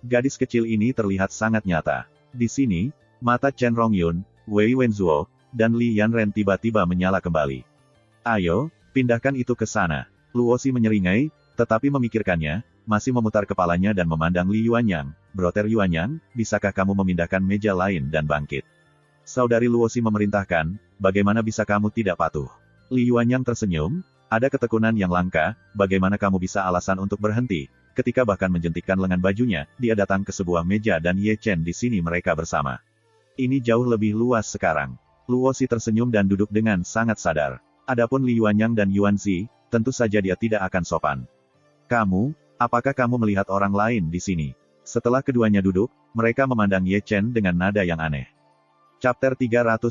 Speaker 1: Gadis kecil ini terlihat sangat nyata. Di sini, mata Chen Rongyun, Wei Wenzuo, dan Li Yanren tiba-tiba menyala kembali. Ayo, pindahkan itu ke sana. Luosi menyeringai, tetapi memikirkannya, masih memutar kepalanya dan memandang Li Yuanyang. Broter Yuanyang, bisakah kamu memindahkan meja lain dan bangkit? Saudari Luosi memerintahkan, bagaimana bisa kamu tidak patuh? Li Yuanyang tersenyum, ada ketekunan yang langka, bagaimana kamu bisa alasan untuk berhenti? Ketika bahkan menjentikkan lengan bajunya, dia datang ke sebuah meja dan Ye Chen di sini mereka bersama. Ini jauh lebih luas sekarang. Luosi tersenyum dan duduk dengan sangat sadar. Adapun Li Yuanyang dan Yuan Xi, tentu saja dia tidak akan sopan. Apakah kamu melihat orang lain di sini? Setelah keduanya duduk, mereka memandang Ye Chen dengan nada yang aneh. Chapter 309.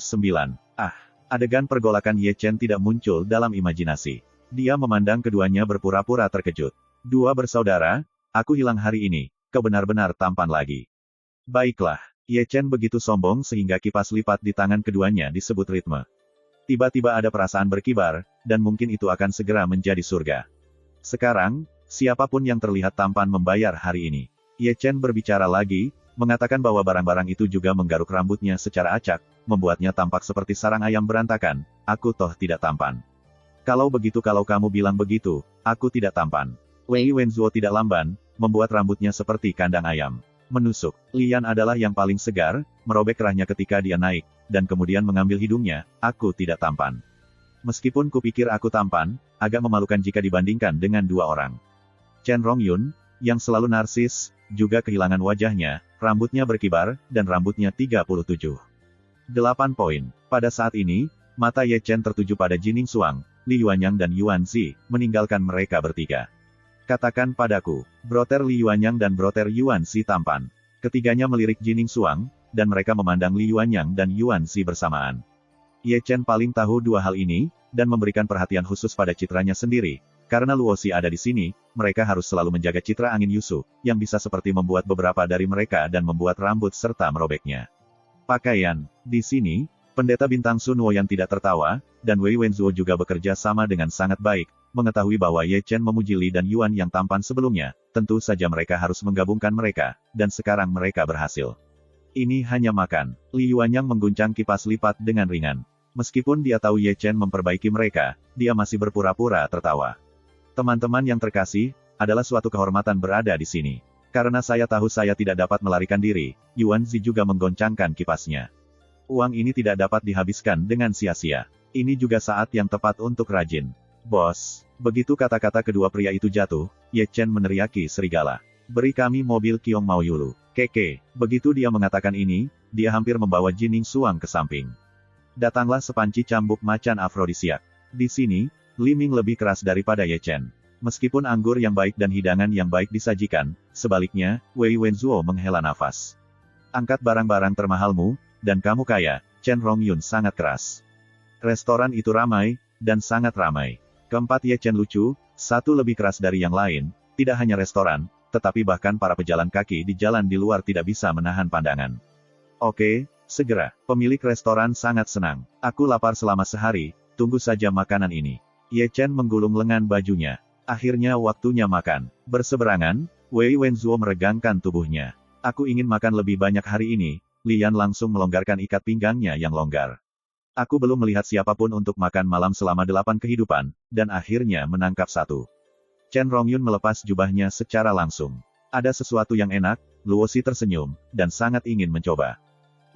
Speaker 1: Adegan pergolakan Ye Chen tidak muncul dalam imajinasi. Dia memandang keduanya berpura-pura terkejut. Dua bersaudara, aku hilang hari ini, kau benar-benar tampan lagi. Baiklah, Ye Chen begitu sombong sehingga kipas lipat di tangan keduanya disebut ritme. Tiba-tiba ada perasaan berkibar, dan mungkin itu akan segera menjadi surga. Sekarang, siapapun yang terlihat tampan membayar hari ini. Ye Chen berbicara lagi, mengatakan bahwa barang-barang itu juga menggaruk rambutnya secara acak, membuatnya tampak seperti sarang ayam berantakan. Aku toh tidak tampan. Kalau kamu bilang begitu, aku tidak tampan. Wei Wenzuo tidak lamban, membuat rambutnya seperti kandang ayam. Menusuk. Lian adalah yang paling segar, merobek kerahnya ketika dia naik, dan kemudian mengambil hidungnya. Aku tidak tampan. Meskipun kupikir aku tampan, agak memalukan jika dibandingkan dengan dua orang. Chen Rongyun, yang selalu narsis, juga kehilangan wajahnya, rambutnya berkibar, dan rambutnya 37. 8 poin. Pada saat ini, mata Ye Chen tertuju pada Jining Suang, Li Yuanyang dan Yuan Xi, meninggalkan mereka bertiga. Katakan padaku, Broter Li Yuanyang dan Broter Yuan Si tampan. Ketiganya melirik Jining Xuang, dan mereka memandang Li Yuanyang dan Yuan Si bersamaan. Ye Chen paling tahu dua hal ini, dan memberikan perhatian khusus pada citranya sendiri. Karena Luo Si ada di sini, mereka harus selalu menjaga citra angin Yusu, yang bisa seperti membuat beberapa dari mereka dan membuat rambut serta merobeknya. Pakaian. Di sini, Pendeta Bintang Sun Woyan tidak tertawa, dan Wei Wenzuo juga bekerja sama dengan sangat baik. Mengetahui bahwa Ye Chen memuji Li dan Yuan yang tampan sebelumnya, tentu saja mereka harus menggabungkan mereka, dan sekarang mereka berhasil. Ini hanya makan. Li Yuanyang mengguncang kipas lipat dengan ringan. Meskipun dia tahu Ye Chen memperbaiki mereka, dia masih berpura-pura tertawa. Teman-teman yang terkasih, adalah suatu kehormatan berada di sini. Karena saya tahu saya tidak dapat melarikan diri, Yuan Zi juga menggoncangkan kipasnya. Uang ini tidak dapat dihabiskan dengan sia-sia. Ini juga saat yang tepat untuk rajin. Bos, begitu kata-kata kedua pria itu jatuh, Ye Chen meneriaki serigala. Beri kami mobil Kiong Mao Yulu. Keke. Begitu dia mengatakan ini, dia hampir membawa Jining Xuang ke samping. Datanglah sepanci cambuk macan afrodisiak. Di sini, Li Ming lebih keras daripada Ye Chen. Meskipun anggur yang baik dan hidangan yang baik disajikan, sebaliknya, Wei Wenzuo menghela nafas. Angkat barang-barang termahalmu, dan kamu kaya. Chen Rongyun sangat keras. Restoran itu ramai, dan sangat ramai. Keempat Ye Chen lucu, satu lebih keras dari yang lain, tidak hanya restoran, tetapi bahkan para pejalan kaki di jalan di luar tidak bisa menahan pandangan. Oke, segera. Pemilik restoran sangat senang. Aku lapar selama sehari, tunggu saja makanan ini. Ye Chen menggulung lengan bajunya. Akhirnya waktunya makan. Berseberangan, Wei Wenzuo meregangkan tubuhnya. Aku ingin makan lebih banyak hari ini. Lian langsung melonggarkan ikat pinggangnya yang longgar. Aku belum melihat siapapun untuk makan malam selama 8 kehidupan, dan akhirnya menangkap satu. Chen Rongyun melepas jubahnya secara langsung. Ada sesuatu yang enak, Luo Si tersenyum, dan sangat ingin mencoba.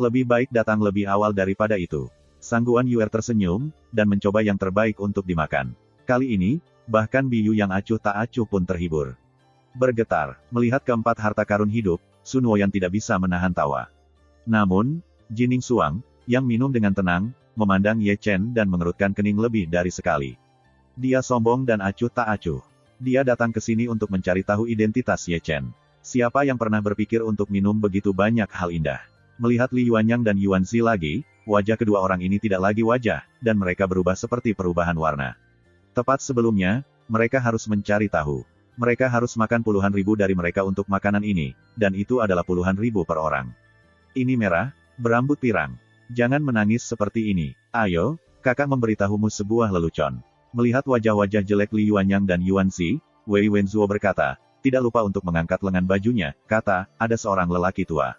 Speaker 1: Lebih baik datang lebih awal daripada itu. Sang Guan Yuer tersenyum, dan mencoba yang terbaik untuk dimakan. Kali ini, bahkan Biyu yang acuh tak acuh pun terhibur. Bergetar, melihat keempat harta karun hidup, Sun Woyan tidak bisa menahan tawa. Namun, Jining Xuang, yang minum dengan tenang, memandang Ye Chen dan mengerutkan kening lebih dari sekali. Dia sombong dan acuh tak acuh. Dia datang ke sini untuk mencari tahu identitas Ye Chen. Siapa yang pernah berpikir untuk minum begitu banyak hal indah? Melihat Li Yuanyang dan Yuan Zi lagi, wajah kedua orang ini tidak lagi wajah, dan mereka berubah seperti perubahan warna. Tepat sebelumnya, mereka harus mencari tahu. Mereka harus makan puluhan ribu dari mereka untuk makanan ini, dan itu adalah puluhan ribu per orang. Ini merah, berambut pirang. Jangan menangis seperti ini. Ayo, kakak memberitahumu sebuah lelucon. Melihat wajah-wajah jelek Li Yuanyang dan Yuan Zi, Wei Wenzuo berkata, tidak lupa untuk mengangkat lengan bajunya, kata, ada seorang lelaki tua.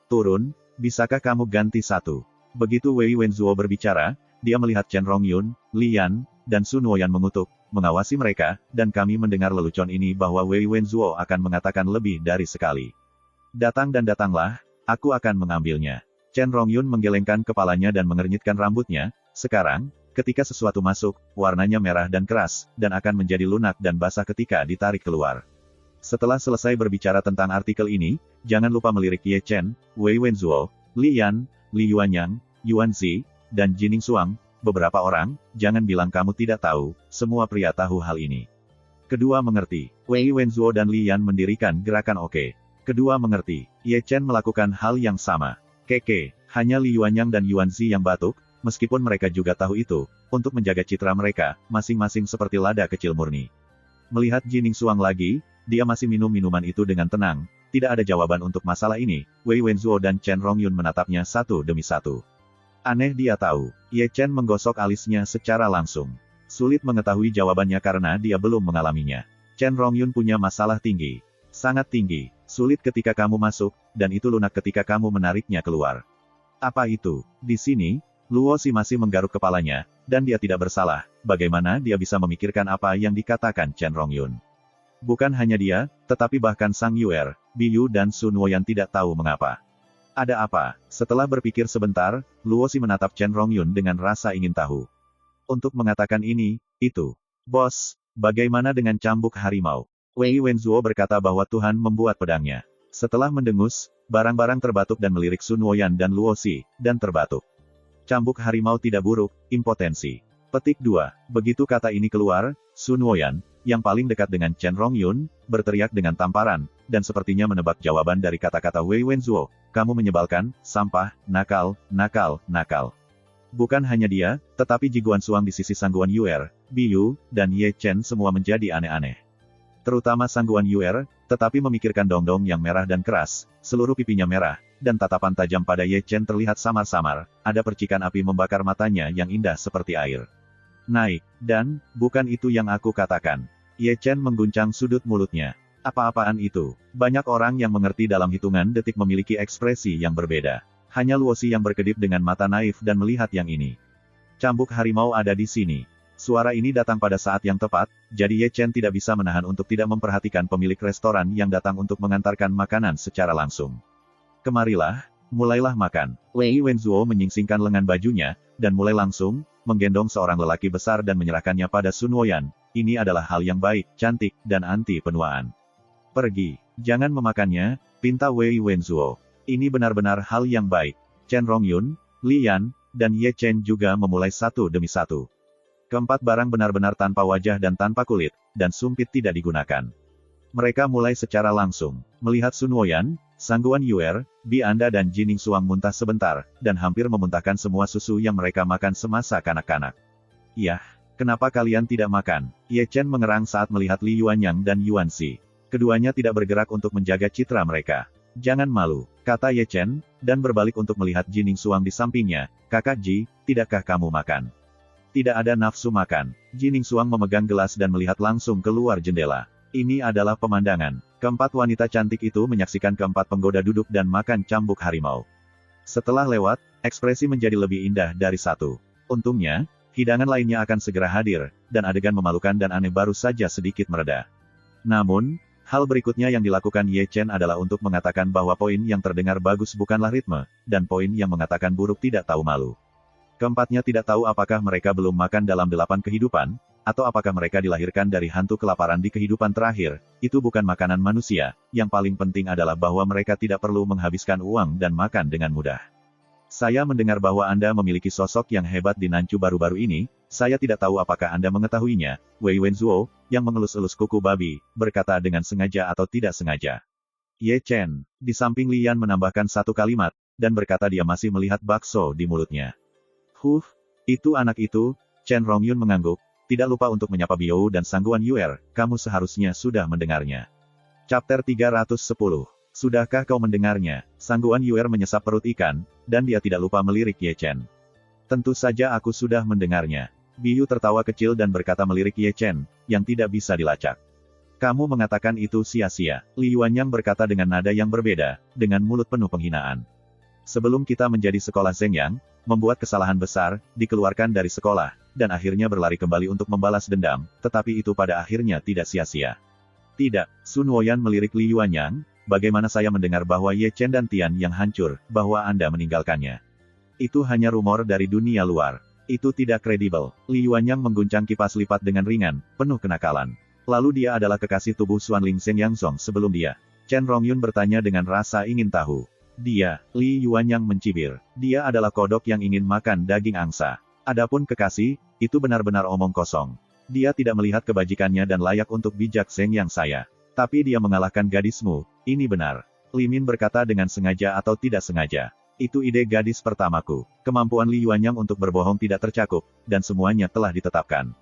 Speaker 1: Turun, bisakah kamu ganti satu? Begitu Wei Wenzuo berbicara, dia melihat Chen Rongyun, Lian, dan Sun Woyan mengutuk, mengawasi mereka, dan kami mendengar lelucon ini bahwa Wei Wenzuo akan mengatakan lebih dari sekali. Datang dan datanglah, aku akan mengambilnya. Chen Rongyun menggelengkan kepalanya dan mengernyitkan rambutnya. Sekarang, ketika sesuatu masuk, warnanya merah dan keras, dan akan menjadi lunak dan basah ketika ditarik keluar. Setelah selesai berbicara tentang artikel ini, jangan lupa melirik Ye Chen, Wei Wenzuo, Lian, Li Yuanyang, Yuan Zi, dan Jining Xuang. Beberapa orang, jangan bilang kamu tidak tahu, semua pria tahu hal ini. Kedua mengerti. Wei Wenzuo dan Lian mendirikan gerakan oke. Kedua mengerti. Ye Chen melakukan hal yang sama. Keke, hanya Li Yuanyang dan Yuan Zi yang batuk, meskipun mereka juga tahu itu, untuk menjaga citra mereka, masing-masing seperti lada kecil murni. Melihat Jining Xuang lagi, dia masih minum minuman itu dengan tenang, tidak ada jawaban untuk masalah ini, Wei Wenzuo dan Chen Rongyun menatapnya satu demi satu. Aneh dia tahu, Ye Chen menggosok alisnya secara langsung. Sulit mengetahui jawabannya karena dia belum mengalaminya. Chen Rongyun punya masalah tinggi. Sangat tinggi. Sulit ketika kamu masuk, dan itu lunak ketika kamu menariknya keluar. Apa itu? Di sini, Luo Si masih menggaruk kepalanya, dan dia tidak bersalah, bagaimana dia bisa memikirkan apa yang dikatakan Chen Rongyun. Bukan hanya dia, tetapi bahkan Sang Yuer, Biyu dan Sun Woyan tidak tahu mengapa. Ada apa? Setelah berpikir sebentar, Luo Si menatap Chen Rongyun dengan rasa ingin tahu. Untuk mengatakan ini, itu. Bos, bagaimana dengan cambuk harimau? Wei Wenzuo berkata bahwa Tuhan membuat pedangnya. Setelah mendengus, barang-barang terbatuk dan melirik Sun Woyan dan Luo Si, dan terbatuk. Cambuk harimau tidak buruk, impotensi. Petik 2. Begitu kata ini keluar, Sun Woyan, yang paling dekat dengan Chen Rongyun, berteriak dengan tamparan, dan sepertinya menebak jawaban dari kata-kata Wei Wenzuo. Kamu menyebalkan, sampah, nakal, nakal, nakal. Bukan hanya dia, tetapi Ji Guansuang di sisi Sangguan Yuer, Biyu, dan Ye Chen semua menjadi aneh-aneh. Terutama Sangguan Yuer, tetapi memikirkan dongdong yang merah dan keras, seluruh pipinya merah, dan tatapan tajam pada Ye Chen terlihat samar-samar, ada percikan api membakar matanya yang indah seperti air. Naik, dan, bukan itu yang aku katakan. Ye Chen mengguncang sudut mulutnya. Apa-apaan itu? Banyak orang yang mengerti dalam hitungan detik memiliki ekspresi yang berbeda. Hanya Luosi yang berkedip dengan mata naif dan melihat yang ini. Cambuk harimau ada di sini. Suara ini datang pada saat yang tepat, jadi Ye Chen tidak bisa menahan untuk tidak memperhatikan pemilik restoran yang datang untuk mengantarkan makanan secara langsung. Kemarilah, mulailah makan. Wei Wenzuo menyingsingkan lengan bajunya, dan mulai langsung, menggendong seorang lelaki besar dan menyerahkannya pada Sun Woyan. Ini adalah hal yang baik, cantik, dan anti penuaan. Pergi, jangan memakannya, pinta Wei Wenzuo. Ini benar-benar hal yang baik. Chen Rongyun, Li Yan, dan Ye Chen juga memulai satu demi satu. Keempat barang benar-benar tanpa wajah dan tanpa kulit, dan sumpit tidak digunakan. Mereka mulai secara langsung. Melihat Sun Woyan, Sangguan Yuer, Bi Anda dan Jining Suang muntah sebentar, dan hampir memuntahkan semua susu yang mereka makan semasa kanak-kanak. Yah, kenapa kalian tidak makan? Ye Chen mengerang saat melihat Li Yuanyang dan Yuan Xi. Keduanya tidak bergerak untuk menjaga citra mereka. Jangan malu, kata Ye Chen, dan berbalik untuk melihat Jining Suang di sampingnya. Kakak Ji, tidakkah kamu makan? Tidak ada nafsu makan. Jining Suang memegang gelas dan melihat langsung keluar jendela. Ini adalah pemandangan. Keempat wanita cantik itu menyaksikan keempat penggoda duduk dan makan cambuk harimau. Setelah lewat, ekspresi menjadi lebih indah dari satu. Untungnya, hidangan lainnya akan segera hadir, dan adegan memalukan dan aneh baru saja sedikit mereda. Namun, hal berikutnya yang dilakukan Ye Chen adalah untuk mengatakan bahwa poin yang terdengar bagus bukanlah ritme, dan poin yang mengatakan buruk tidak tahu malu. Keempatnya tidak tahu apakah mereka belum makan dalam 8 kehidupan, atau apakah mereka dilahirkan dari hantu kelaparan di kehidupan terakhir. Itu bukan makanan manusia, yang paling penting adalah bahwa mereka tidak perlu menghabiskan uang dan makan dengan mudah. Saya mendengar bahwa Anda memiliki sosok yang hebat di Nanchu baru-baru ini, saya tidak tahu apakah Anda mengetahuinya. Wei Wenzuo, yang mengelus-elus kuku babi, berkata dengan sengaja atau tidak sengaja. Ye Chen, di samping Li Yan menambahkan satu kalimat, dan berkata dia masih melihat bakso di mulutnya. Itu anak itu, Chen Rongyun mengangguk. Tidak lupa untuk menyapa Biou dan Sangguan Yuer, kamu seharusnya sudah mendengarnya. Chapter 310. Sudahkah kau mendengarnya? Sangguan Yuer menyesap perut ikan, dan dia tidak lupa melirik Ye Chen. Tentu saja aku sudah mendengarnya. Biou tertawa kecil dan berkata melirik Ye Chen, yang tidak bisa dilacak. Kamu mengatakan itu sia-sia. Li Yuanyang berkata dengan nada yang berbeda, dengan mulut penuh penghinaan. Sebelum kita menjadi sekolah Zhengyang, membuat kesalahan besar, dikeluarkan dari sekolah, dan akhirnya berlari kembali untuk membalas dendam, tetapi itu pada akhirnya tidak sia-sia. Tidak, Sun Woyan melirik Li Yuanyang, bagaimana saya mendengar bahwa Ye Chen dan Tian yang hancur, bahwa Anda meninggalkannya. Itu hanya rumor dari dunia luar. Itu tidak kredibel. Li Yuanyang mengguncang kipas lipat dengan ringan, penuh kenakalan. Lalu dia adalah kekasih tubuh Xuan Ling Seng Yang Song sebelum dia. Chen Rongyun bertanya dengan rasa ingin tahu. Dia, Li Yuanyang mencibir. Dia adalah kodok yang ingin makan daging angsa. Adapun kekasih, itu benar-benar omong kosong. Dia tidak melihat kebajikannya dan layak untuk bijak Seng yang saya. Tapi dia mengalahkan gadismu, ini benar. Li Min berkata dengan sengaja atau tidak sengaja. Itu ide gadis pertamaku. Kemampuan Li Yuanyang untuk berbohong tidak tercakup, dan semuanya telah ditetapkan.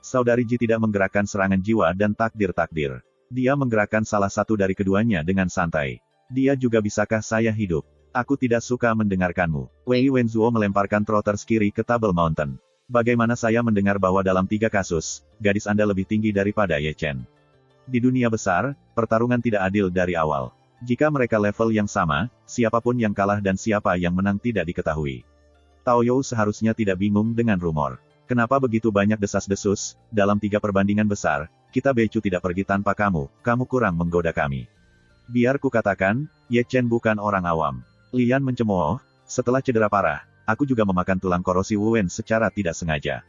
Speaker 1: Saudari Ji tidak menggerakkan serangan jiwa dan takdir-takdir. Dia menggerakkan salah satu dari keduanya dengan santai. Dia juga bisakah saya hidup? Aku tidak suka mendengarkanmu. Wei Wenzuo melemparkan trotters kiri ke Table Mountain. Bagaimana saya mendengar bahwa dalam 3 kasus, gadis Anda lebih tinggi daripada Ye Chen. Di dunia besar, pertarungan tidak adil dari awal. Jika mereka level yang sama, siapapun yang kalah dan siapa yang menang tidak diketahui. Tao You seharusnya tidak bingung dengan rumor. Kenapa begitu banyak desas-desus, dalam 3 perbandingan besar, kita Becu tidak pergi tanpa kamu kurang menggoda kami. Biar ku katakan, Ye Chen bukan orang awam. Li Yan mencemooh, setelah cedera parah, aku juga memakan tulang korosi Wen secara tidak sengaja.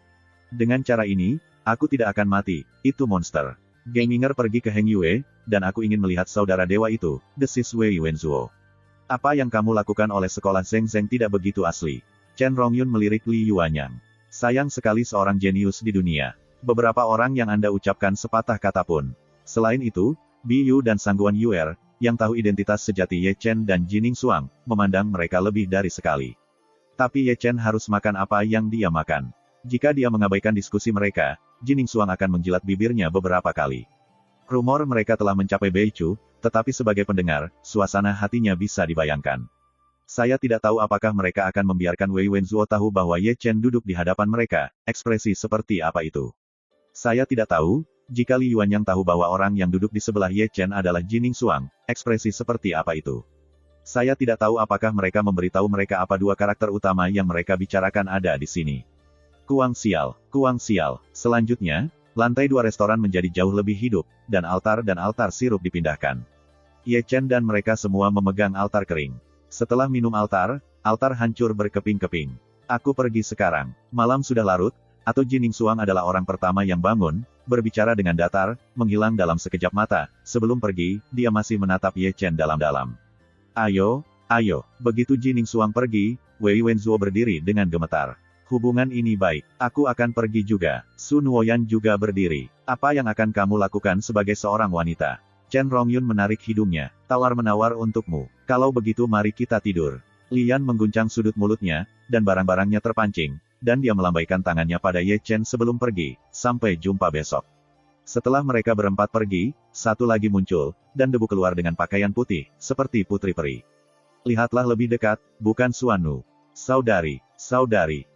Speaker 1: Dengan cara ini, aku tidak akan mati, itu monster. Gaminger pergi ke Heng Yue, dan aku ingin melihat saudara dewa itu, desis Wei Wenzuo. Apa yang kamu lakukan oleh sekolah Zheng Zheng tidak begitu asli. Chen Rongyun melirik Li Yuanyang. Sayang sekali seorang jenius di dunia. beberapa orang yang Anda ucapkan sepatah kata pun. Selain itu, Biyu dan Sangguan Yuer, yang tahu identitas sejati Ye Chen dan Jining Xuang, memandang mereka lebih dari sekali. Tapi Ye Chen harus makan apa yang dia makan. Jika dia mengabaikan diskusi mereka, Jining Xuang akan menjilat bibirnya beberapa kali. Rumor mereka telah mencapai Beichu, tetapi sebagai pendengar, suasana hatinya bisa dibayangkan. Saya tidak tahu apakah mereka akan membiarkan Wei Wenzuo tahu bahwa Ye Chen duduk di hadapan mereka, ekspresi seperti apa itu. Saya tidak tahu, jika Li Yuanyang tahu bahwa orang yang duduk di sebelah Ye Chen adalah Jining Xuang, ekspresi seperti apa itu. Saya tidak tahu apakah mereka memberitahu mereka apa dua karakter utama yang mereka bicarakan ada di sini. Kuang Sial. Selanjutnya, lantai 2 restoran menjadi jauh lebih hidup, dan altar sirup dipindahkan. Ye Chen dan mereka semua memegang altar kering. Setelah minum altar hancur berkeping-keping. Aku pergi sekarang. Malam sudah larut, atau Jining Xuang adalah orang pertama yang bangun, berbicara dengan datar, menghilang dalam sekejap mata. Sebelum pergi, dia masih menatap Ye Chen dalam-dalam. Ayo. Begitu Jining Xuang pergi, Wei Wenzuo berdiri dengan gemetar. Hubungan ini baik. Aku akan pergi juga. Sun Woyan juga berdiri. Apa yang akan kamu lakukan sebagai seorang wanita? Chen Rongyun menarik hidungnya. Tawar-menawar untukmu. Kalau begitu mari kita tidur. Lian mengguncang sudut mulutnya, dan barang-barangnya terpancing, dan dia melambaikan tangannya pada Ye Chen sebelum pergi. Sampai jumpa besok. Setelah mereka berempat pergi, satu lagi muncul, dan debu keluar dengan pakaian putih, seperti putri peri. Lihatlah lebih dekat, bukan Suanu. Saudari.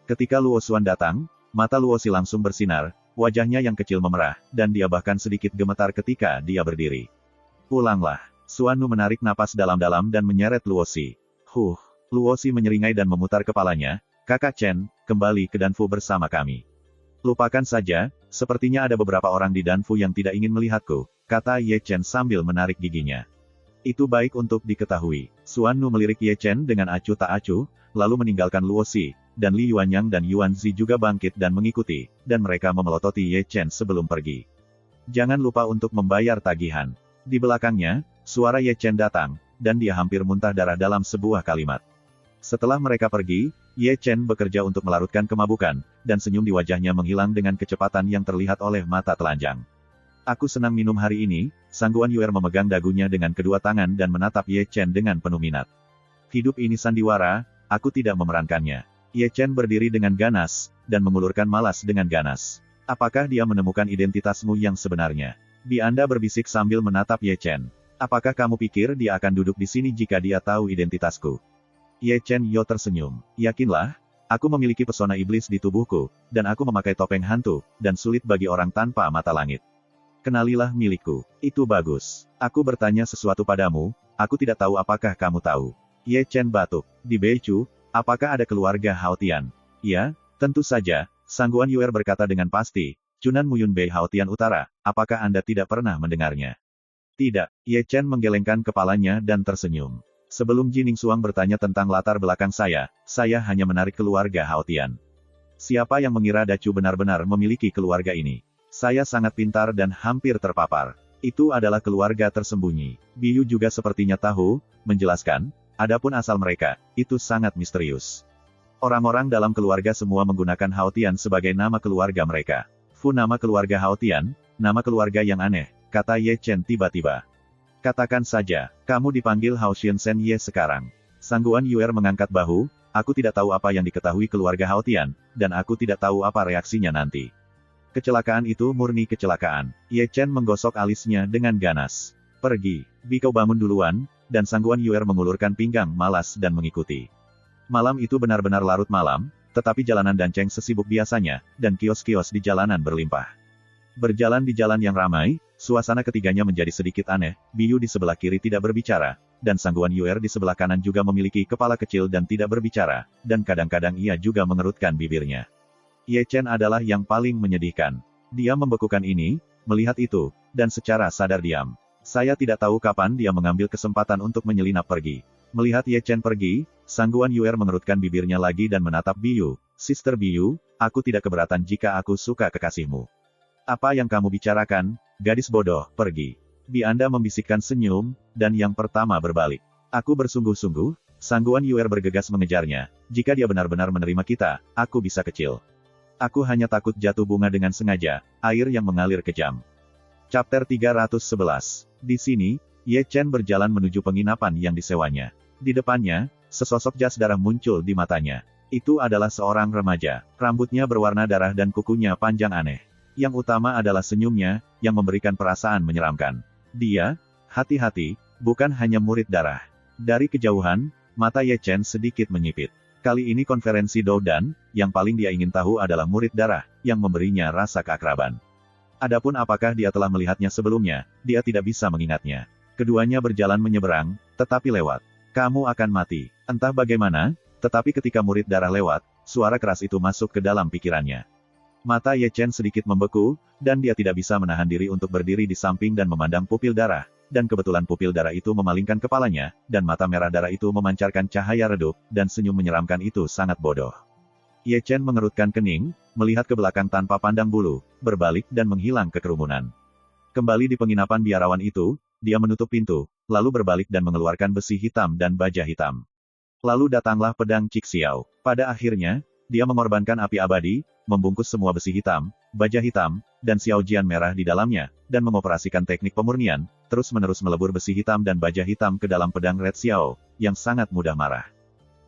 Speaker 1: Ketika Luo Xuan datang, mata Luosi langsung bersinar, wajahnya yang kecil memerah, dan dia bahkan sedikit gemetar ketika dia berdiri. Pulanglah. Suanu menarik napas dalam-dalam dan menyeret Luosi. Luosi menyeringai dan memutar kepalanya. Kakak Chen, kembali ke Danfu bersama kami. Lupakan saja, sepertinya ada beberapa orang di Danfu yang tidak ingin melihatku, kata Ye Chen sambil menarik giginya. Itu baik untuk diketahui. Suanu melirik Ye Chen dengan acuh tak acuh, lalu meninggalkan Luosi, dan Li Yuanyang dan Yuan Zi juga bangkit dan mengikuti, dan mereka memelototi Ye Chen sebelum pergi. Jangan lupa untuk membayar tagihan. Di belakangnya, suara Ye Chen datang, dan dia hampir muntah darah dalam sebuah kalimat. Setelah mereka pergi, Ye Chen bekerja untuk melarutkan kemabukan, dan senyum di wajahnya menghilang dengan kecepatan yang terlihat oleh mata telanjang. Aku senang minum hari ini, Sangguan Yuer memegang dagunya dengan kedua tangan dan menatap Ye Chen dengan penuh minat. Hidup ini sandiwara, aku tidak memerankannya. Ye Chen berdiri dengan ganas, dan mengulurkan malas dengan ganas. Apakah dia menemukan identitasmu yang sebenarnya? Bi Anda berbisik sambil menatap Ye Chen. Apakah kamu pikir dia akan duduk di sini jika dia tahu identitasku? Ye Chen Yo tersenyum. Yakinlah, aku memiliki pesona iblis di tubuhku, dan aku memakai topeng hantu, dan sulit bagi orang tanpa mata langit. Kenalilah milikku. Itu bagus. Aku bertanya sesuatu padamu, aku tidak tahu apakah kamu tahu. Ye Chen batuk. Di Beichu, apakah ada keluarga Hao Tian? Ya, tentu saja, Sangguan Yuer berkata dengan pasti. Cunan Muyun Bei Hao Tian Utara, apakah Anda tidak pernah mendengarnya? Tidak. Ye Chen menggelengkan kepalanya dan tersenyum. Sebelum Jining Xuang bertanya tentang latar belakang saya hanya menarik keluarga Hao Tian. Siapa yang mengira Dacu benar-benar memiliki keluarga ini? Saya sangat pintar dan hampir terpapar. Itu adalah keluarga tersembunyi. Biyu juga sepertinya tahu, menjelaskan, adapun asal mereka, itu sangat misterius. Orang-orang dalam keluarga semua menggunakan Hao Tian sebagai nama keluarga mereka. Nama keluarga Hao Tian, nama keluarga yang aneh, kata Ye Chen tiba-tiba. Katakan saja, kamu dipanggil Hao Xiansen Ye sekarang. Sangguan Yuer mengangkat bahu, aku tidak tahu apa yang diketahui keluarga Hao Tian, dan aku tidak tahu apa reaksinya nanti. Kecelakaan itu murni kecelakaan. Ye Chen menggosok alisnya dengan ganas. Pergi, Bi kau bangun duluan, dan Sangguan Yuer mengulurkan pinggang malas dan mengikuti. Malam itu benar-benar larut malam, tetapi jalanan Danceng sesibuk biasanya, dan kios-kios di jalanan berlimpah. Berjalan di jalan yang ramai, suasana ketiganya menjadi sedikit aneh. Biyu di sebelah kiri tidak berbicara, dan Sangguan Yuer di sebelah kanan juga memiliki kepala kecil dan tidak berbicara, dan kadang-kadang ia juga mengerutkan bibirnya. Ye Chen adalah yang paling menyedihkan. Dia membekukan ini, melihat itu, dan secara sadar diam. Saya tidak tahu kapan dia mengambil kesempatan untuk menyelinap pergi. Melihat Ye Chen pergi, Sangguan Yuer mengerutkan bibirnya lagi dan menatap Biyu. Sister Biyu, aku tidak keberatan jika aku suka kekasihmu. Apa yang kamu bicarakan, gadis bodoh, pergi. Bi Anda membisikkan senyum, dan yang pertama berbalik. Aku bersungguh-sungguh, Sangguan Yuer bergegas mengejarnya. Jika dia benar-benar menerima kita, aku bisa kecil. Aku hanya takut jatuh bunga dengan sengaja, air yang mengalir kejam. Chapter 311. Di sini, Ye Chen berjalan menuju penginapan yang disewanya. Di depannya, sesosok jas darah muncul di matanya. Itu adalah seorang remaja. Rambutnya berwarna darah dan kukunya panjang aneh. Yang utama adalah senyumnya, yang memberikan perasaan menyeramkan. Dia, hati-hati, bukan hanya murid darah. Dari kejauhan, mata Ye Chen sedikit menyipit. Kali ini konferensi Doudan, yang paling dia ingin tahu adalah murid darah, yang memberinya rasa keakraban. Adapun apakah dia telah melihatnya sebelumnya, dia tidak bisa mengingatnya. Keduanya berjalan menyeberang, tetapi lewat. Kamu akan mati. Entah bagaimana, tetapi ketika murid darah lewat, suara keras itu masuk ke dalam pikirannya. Mata Ye Chen sedikit membeku, dan dia tidak bisa menahan diri untuk berdiri di samping dan memandang pupil darah, dan kebetulan pupil darah itu memalingkan kepalanya, dan mata merah darah itu memancarkan cahaya redup, dan senyum menyeramkan itu sangat bodoh. Ye Chen mengerutkan kening, melihat ke belakang tanpa pandang bulu, berbalik dan menghilang ke kerumunan. Kembali di penginapan biarawan itu, dia menutup pintu, lalu berbalik dan mengeluarkan besi hitam dan baja hitam. Lalu datanglah pedang Cixiao. Pada akhirnya, dia mengorbankan api abadi, membungkus semua besi hitam, baja hitam, dan xiaojian merah di dalamnya, dan mengoperasikan teknik pemurnian, terus-menerus melebur besi hitam dan baja hitam ke dalam pedang Red Xiao, yang sangat mudah marah.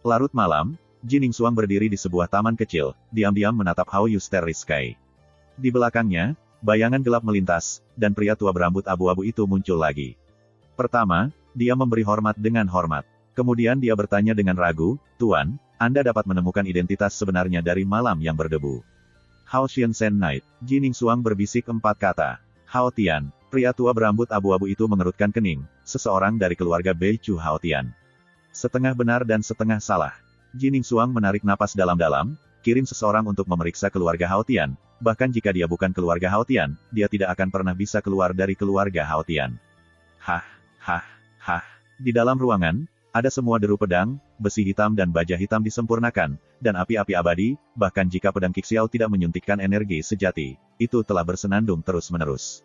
Speaker 1: Larut malam, Jining Xuang berdiri di sebuah taman kecil, diam-diam menatap Hao Yu Starry Sky. Di belakangnya, bayangan gelap melintas, dan pria tua berambut abu-abu itu muncul lagi. Pertama, dia memberi hormat dengan hormat. Kemudian dia bertanya dengan ragu, "Tuan, Anda dapat menemukan identitas sebenarnya dari malam yang berdebu?" "Hao Xiansen Knight." Jining Xuang berbisik 4 kata. "Hao Tian." Pria tua berambut abu-abu itu mengerutkan kening, seseorang dari keluarga Bei Chu Hao Tian. Setengah benar dan setengah salah. Jining Xuang menarik napas dalam-dalam, kirim seseorang untuk memeriksa keluarga Hao Tian, bahkan jika dia bukan keluarga Hao Tian, dia tidak akan pernah bisa keluar dari keluarga Hao Tian. Hah, hah, hah. Di dalam ruangan, ada semua deru pedang, besi hitam dan baja hitam disempurnakan, dan api-api abadi, bahkan jika pedang Cixiao tidak menyuntikkan energi sejati, itu telah bersenandung terus-menerus.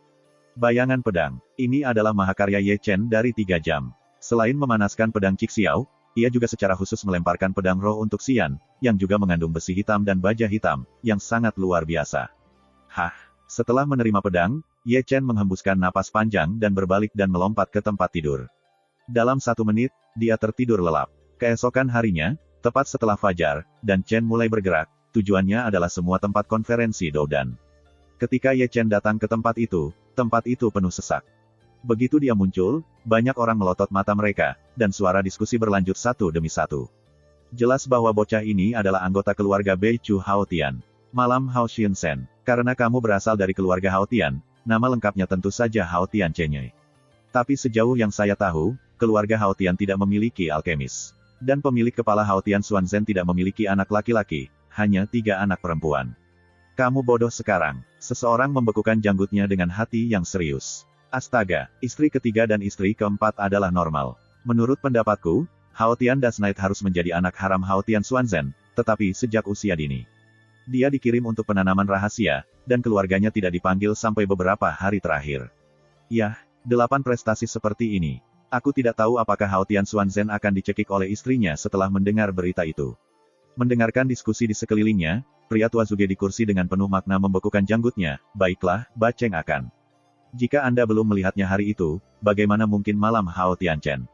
Speaker 1: Bayangan pedang, ini adalah mahakarya Ye Chen dari 3 jam. Selain memanaskan pedang Cixiao, ia juga secara khusus melemparkan pedang roh untuk Xian, yang juga mengandung besi hitam dan baja hitam, yang sangat luar biasa. Hah, setelah menerima pedang, Ye Chen menghembuskan napas panjang dan berbalik dan melompat ke tempat tidur. Dalam 1 menit, dia tertidur lelap. Keesokan harinya, tepat setelah fajar, dan Chen mulai bergerak, tujuannya adalah semua tempat konferensi Doudan. Ketika Ye Chen datang ke tempat itu penuh sesak. Begitu dia muncul, banyak orang melotot mata mereka, dan suara diskusi berlanjut satu demi satu. Jelas bahwa bocah ini adalah anggota keluarga Bei Chu Hao Tian. Malam Hao Xiansen, karena kamu berasal dari keluarga Hao Tian, nama lengkapnya tentu saja Hao Tian Chenye. Tapi sejauh yang saya tahu, keluarga Hao Tian tidak memiliki alkemis. Dan pemilik kepala Hao Tian Xuanzhen tidak memiliki anak laki-laki, hanya 3 anak perempuan. Kamu bodoh sekarang. Seseorang membekukan janggutnya dengan hati yang serius. Astaga, istri ketiga dan istri keempat adalah normal. Menurut pendapatku, Hao Tian Das Knight harus menjadi anak haram Hao Tian Xuanzhen, tetapi sejak usia dini. Dia dikirim untuk penanaman rahasia, dan keluarganya tidak dipanggil sampai beberapa hari terakhir. Yah, 8 prestasi seperti ini. Aku tidak tahu apakah Hao Tian Xuanzhen akan dicekik oleh istrinya setelah mendengar berita itu. Mendengarkan diskusi di sekelilingnya, pria tua Zuge di kursi dengan penuh makna membekukan janggutnya. Baiklah, Baceng akan. Jika Anda belum melihatnya hari itu, bagaimana mungkin malam Hao Tianchen?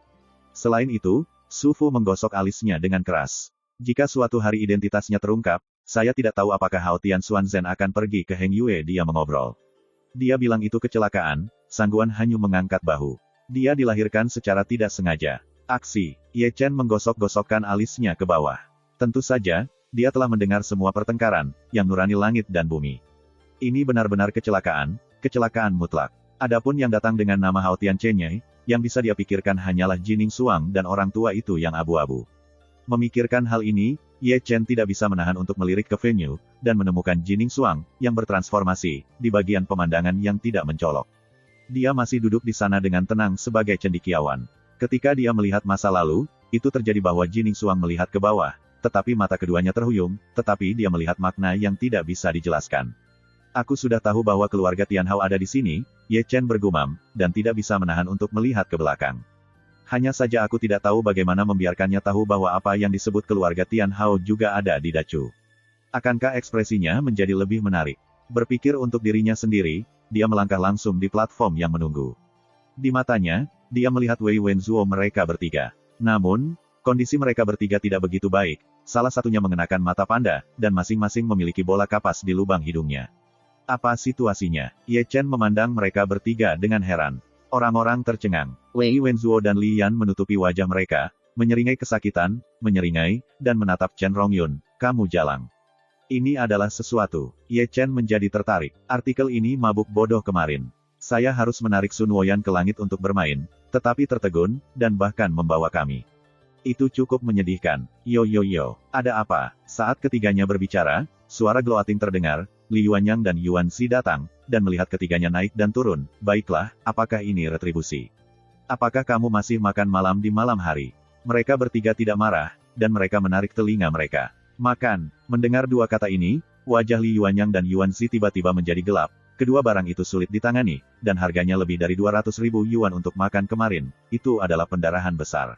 Speaker 1: Selain itu, Su Fu menggosok alisnya dengan keras. Jika suatu hari identitasnya terungkap, saya tidak tahu apakah Hao Tian Xuanzhen akan pergi ke Heng Yue. Dia mengobrol. Dia bilang itu kecelakaan. Sangguan Hanyu mengangkat bahu. Dia dilahirkan secara tidak sengaja. Aksi. Ye Chen menggosok-gosokkan alisnya ke bawah. Tentu saja, dia telah mendengar semua pertengkaran, yang nurani langit dan bumi. Ini benar-benar kecelakaan mutlak. Adapun yang datang dengan nama Hao Tian Chenye, yang bisa dia pikirkan hanyalah Jining Xuang dan orang tua itu yang abu-abu. Memikirkan hal ini, Ye Chen tidak bisa menahan untuk melirik ke venue, dan menemukan Jining Xuang, yang bertransformasi, di bagian pemandangan yang tidak mencolok. Dia masih duduk di sana dengan tenang sebagai cendekiawan. Ketika dia melihat masa lalu, itu terjadi bahwa Jining Xuang melihat ke bawah, tetapi mata keduanya terhuyung, tetapi dia melihat makna yang tidak bisa dijelaskan. Aku sudah tahu bahwa keluarga Tian Hao ada di sini, Ye Chen bergumam, dan tidak bisa menahan untuk melihat ke belakang. Hanya saja aku tidak tahu bagaimana membiarkannya tahu bahwa apa yang disebut keluarga Tian Hao juga ada di Dachu. Akankah ekspresinya menjadi lebih menarik? Berpikir untuk dirinya sendiri, dia melangkah langsung di platform yang menunggu. Di matanya, dia melihat Wei Wenzuo mereka bertiga. Namun, kondisi mereka bertiga tidak begitu baik, salah satunya mengenakan mata panda, dan masing-masing memiliki bola kapas di lubang hidungnya. Apa situasinya? Ye Chen memandang mereka bertiga dengan heran. Orang-orang tercengang. Wei Wenzuo dan Li Yan menutupi wajah mereka, menyeringai kesakitan, menyeringai, dan menatap Chen Rongyun. Kamu jalang. Ini adalah sesuatu. Ye Chen menjadi tertarik. Artikel ini mabuk bodoh kemarin. Saya harus menarik Sun Woyan ke langit untuk bermain, tetapi tertegun, dan bahkan membawa kami. Itu cukup menyedihkan. Yo, ada apa? Saat ketiganya berbicara, suara gloating terdengar, Li Yuanyang dan Yuan Xi datang, dan melihat ketiganya naik dan turun. Baiklah, apakah ini retribusi? Apakah kamu masih makan malam di malam hari? Mereka bertiga tidak marah, dan mereka menarik telinga mereka. Makan. Mendengar dua kata ini, wajah Li Yuanyang dan Yuan Xi tiba-tiba menjadi gelap. Kedua barang itu sulit ditangani, dan harganya lebih dari 200.000 yuan untuk makan kemarin. Itu adalah pendarahan besar.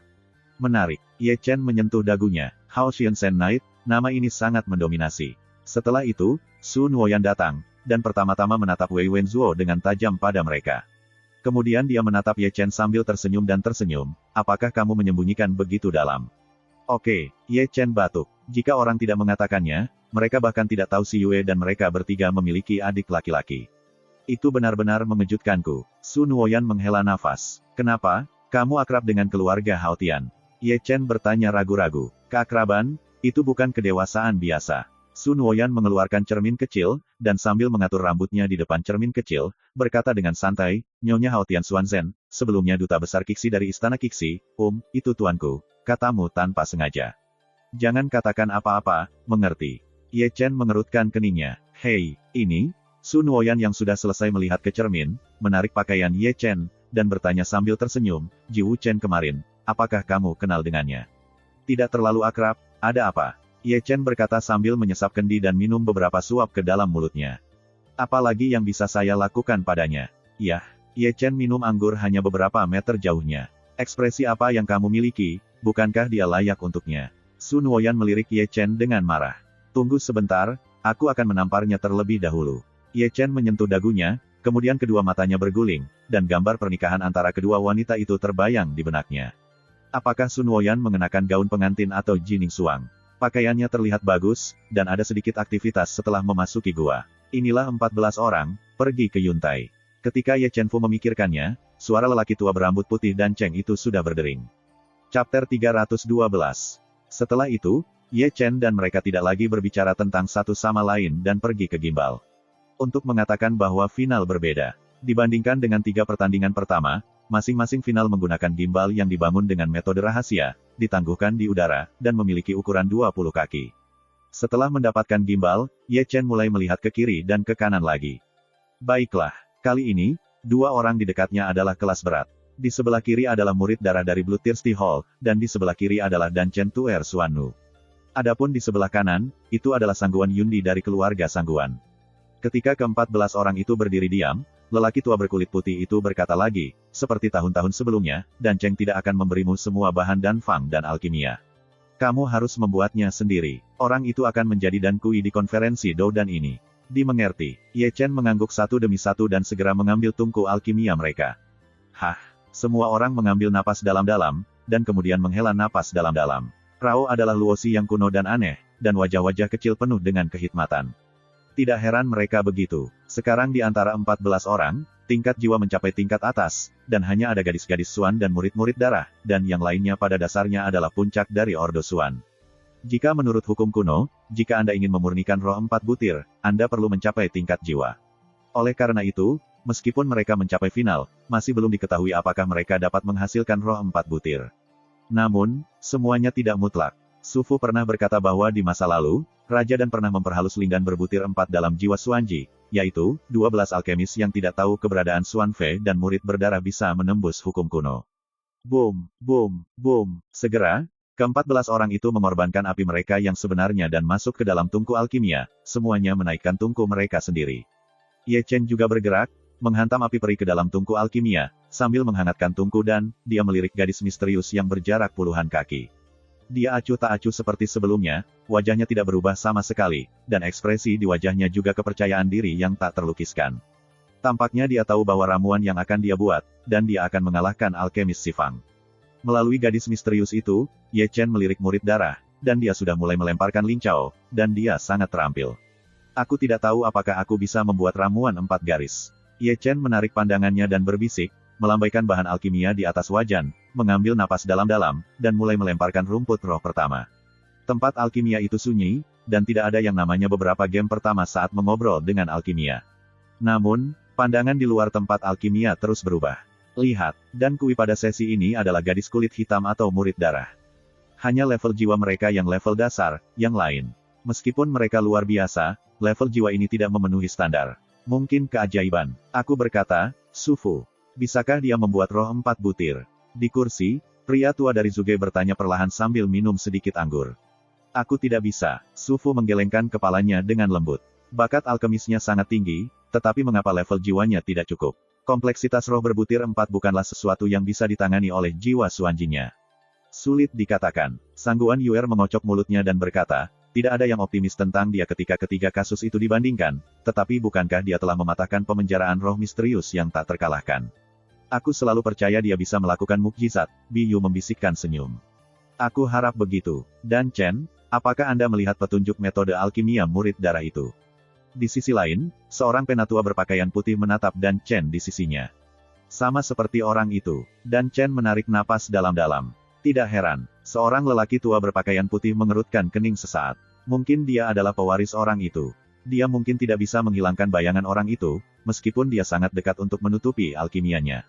Speaker 1: Menarik. Ye Chen menyentuh dagunya. Hao Xiansen Knight, nama ini sangat mendominasi. Setelah itu, Sun Woyan datang, dan pertama-tama menatap Wei Wenzuo dengan tajam pada mereka. Kemudian dia menatap Ye Chen sambil tersenyum dan tersenyum. Apakah kamu menyembunyikan begitu dalam? Oke, Ye Chen batuk. Jika orang tidak mengatakannya, mereka bahkan tidak tahu si Yue dan mereka bertiga memiliki adik laki-laki. Itu benar-benar mengejutkanku. Sun Woyan menghela nafas. Kenapa? Kamu akrab dengan keluarga Hao Tian? Ye Chen bertanya ragu-ragu. Keakraban? Itu bukan kedewasaan biasa. Sun Woyan mengeluarkan cermin kecil, dan sambil mengatur rambutnya di depan cermin kecil, berkata dengan santai, Nyonya Hao Tian Xuanzhen, sebelumnya duta besar Kixi dari Istana Kixi, itu tuanku, katamu tanpa sengaja. Jangan katakan apa-apa, mengerti? Ye Chen mengerutkan keningnya. Hei, ini? Sun Woyan yang sudah selesai melihat ke cermin, menarik pakaian Ye Chen, dan bertanya sambil tersenyum, Ji Wu Chen kemarin, apakah kamu kenal dengannya? Tidak terlalu akrab, ada apa? Ye Chen berkata sambil menyesap kendi dan minum beberapa suap ke dalam mulutnya. Apalagi yang bisa saya lakukan padanya? Yah, Ye Chen minum anggur hanya beberapa meter jauhnya. Ekspresi apa yang kamu miliki, bukankah dia layak untuknya? Sun Woyan melirik Ye Chen dengan marah. Tunggu sebentar, aku akan menamparnya terlebih dahulu. Ye Chen menyentuh dagunya, kemudian kedua matanya berguling, dan gambar pernikahan antara kedua wanita itu terbayang di benaknya. Apakah Sun Woyan mengenakan gaun pengantin atau Jining Suang? Pakaiannya terlihat bagus, dan ada sedikit aktivitas setelah memasuki gua. Inilah 14 orang, pergi ke Yuntai. Ketika Ye Chen Fu memikirkannya, suara lelaki tua berambut putih dan Cheng itu sudah berdering. Chapter 312. Setelah itu, Ye Chen dan mereka tidak lagi berbicara tentang satu sama lain dan pergi ke gimbal. Untuk mengatakan bahwa final berbeda. Dibandingkan dengan 3 pertandingan pertama, masing-masing final menggunakan gimbal yang dibangun dengan metode rahasia, ditangguhkan di udara, dan memiliki ukuran 20 kaki. Setelah mendapatkan gimbal, Ye Chen mulai melihat ke kiri dan ke kanan lagi. Baiklah, kali ini, 2 orang di dekatnya adalah kelas berat. Di sebelah kiri adalah murid darah dari Bloodthirsty Hall, dan di sebelah kiri adalah Dan Chen Tuer Suanu. Adapun di sebelah kanan, itu adalah Sangguan Yundi dari keluarga Sangguan. Ketika ke-14 orang itu berdiri diam, lelaki tua berkulit putih itu berkata lagi, seperti tahun-tahun sebelumnya, Dan Cheng tidak akan memberimu semua bahan dan fang dan alkimia. Kamu harus membuatnya sendiri. Orang itu akan menjadi Dan Kui di konferensi Doudan ini. Dimengerti. Ye Chen mengangguk satu demi satu dan segera mengambil tungku alkimia mereka. Hah? Semua orang mengambil napas dalam-dalam, dan kemudian menghela napas dalam-dalam. Rao adalah Luosi yang kuno dan aneh, dan wajah-wajah kecil penuh dengan kehikmatan. Tidak heran mereka begitu. Sekarang di antara 14 orang, tingkat jiwa mencapai tingkat atas, dan hanya ada gadis-gadis Suan dan murid-murid darah, dan yang lainnya pada dasarnya adalah puncak dari Ordo Suan. Jika menurut hukum kuno, jika Anda ingin memurnikan roh 4 butir, Anda perlu mencapai tingkat jiwa. Oleh karena itu, meskipun mereka mencapai final, masih belum diketahui apakah mereka dapat menghasilkan roh 4 butir. Namun, semuanya tidak mutlak. Su Fu pernah berkata bahwa di masa lalu, Raja Dan pernah memperhalus lingdan berbutir 4 dalam jiwa Xuanji, yaitu, 12 alkemis yang tidak tahu keberadaan Xuan Fei dan murid berdarah bisa menembus hukum kuno. Boom, boom, boom. Segera, ke-14 orang itu mengorbankan api mereka yang sebenarnya dan masuk ke dalam tungku alkimia, semuanya menaikkan tungku mereka sendiri. Ye Chen juga bergerak, menghantam api peri ke dalam tungku alkimia, sambil menghangatkan tungku dan, dia melirik gadis misterius yang berjarak puluhan kaki. Dia acuh tak acuh seperti sebelumnya, wajahnya tidak berubah sama sekali, dan ekspresi di wajahnya juga kepercayaan diri yang tak terlukiskan. Tampaknya dia tahu bahwa ramuan yang akan dia buat, dan dia akan mengalahkan alkemis Si Fang. Melalui gadis misterius itu, Ye Chen melirik murid darah, dan dia sudah mulai melemparkan Ling Chao, dan dia sangat terampil. Aku tidak tahu apakah aku bisa membuat ramuan 4 garis. Ye Chen menarik pandangannya dan berbisik, melambaikan bahan alkimia di atas wajan, mengambil napas dalam-dalam, dan mulai melemparkan rumput roh pertama. Tempat alkimia itu sunyi, dan tidak ada yang namanya beberapa game pertama saat mengobrol dengan alkimia. Namun, pandangan di luar tempat alkimia terus berubah. Lihat, dan Kui pada sesi ini adalah gadis kulit hitam atau murid darah. Hanya level jiwa mereka yang level dasar, yang lain. Meskipun mereka luar biasa, level jiwa ini tidak memenuhi standar. Mungkin keajaiban. Aku berkata, Sufu. Bisakah dia membuat roh 4 butir? Di kursi, pria tua dari Zuge bertanya perlahan sambil minum sedikit anggur. Aku tidak bisa. Sufu menggelengkan kepalanya dengan lembut. Bakat alkemisnya sangat tinggi, tetapi mengapa level jiwanya tidak cukup? Kompleksitas roh berbutir 4 bukanlah sesuatu yang bisa ditangani oleh jiwa suanjinya. Sulit dikatakan. Sangguan Yuer mengocok mulutnya dan berkata, tidak ada yang optimis tentang dia ketika ketiga kasus itu dibandingkan, tetapi bukankah dia telah mematahkan pemenjaraan roh misterius yang tak terkalahkan? Aku selalu percaya dia bisa melakukan mukjizat, Biyu membisikkan senyum. Aku harap begitu. Dan Chen, apakah Anda melihat petunjuk metode alkimia murid darah itu? Di sisi lain, seorang penatua berpakaian putih menatap Dan Chen di sisinya. Sama seperti orang itu, Dan Chen menarik napas dalam-dalam. Tidak heran, seorang lelaki tua berpakaian putih mengerutkan kening sesaat. Mungkin dia adalah pewaris orang itu. Dia mungkin tidak bisa menghilangkan bayangan orang itu, meskipun dia sangat dekat untuk menutupi alkimianya.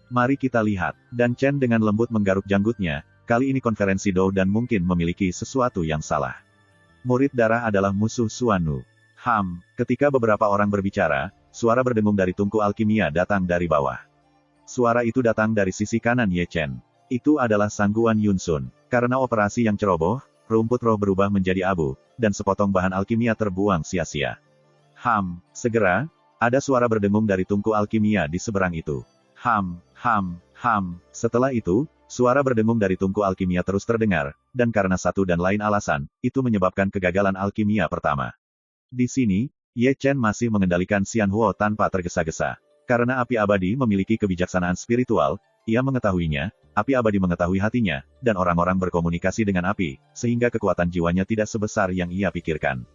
Speaker 1: Mari kita lihat. Dan Chen dengan lembut menggaruk janggutnya, kali ini konferensi Dou dan mungkin memiliki sesuatu yang salah. Murid darah adalah musuh Suanu. Ketika beberapa orang berbicara, suara berdengung dari tungku alkimia datang dari bawah. Suara itu datang dari sisi kanan Ye Chen. Itu adalah Sangguan Yunsun. Karena operasi yang ceroboh, rumput roh berubah menjadi abu, dan sepotong bahan alkimia terbuang sia-sia. Segera, ada suara berdengung dari tungku alkimia di seberang itu. Setelah itu, suara berdengung dari tungku alkimia terus terdengar, dan karena satu dan lain alasan, itu menyebabkan kegagalan alkimia pertama. Di sini, Ye Chen masih mengendalikan Xianhuo tanpa tergesa-gesa. Karena api abadi memiliki kebijaksanaan spiritual, ia mengetahuinya, api abadi mengetahui hatinya, dan orang-orang berkomunikasi dengan api, sehingga kekuatan jiwanya tidak sebesar yang ia pikirkan.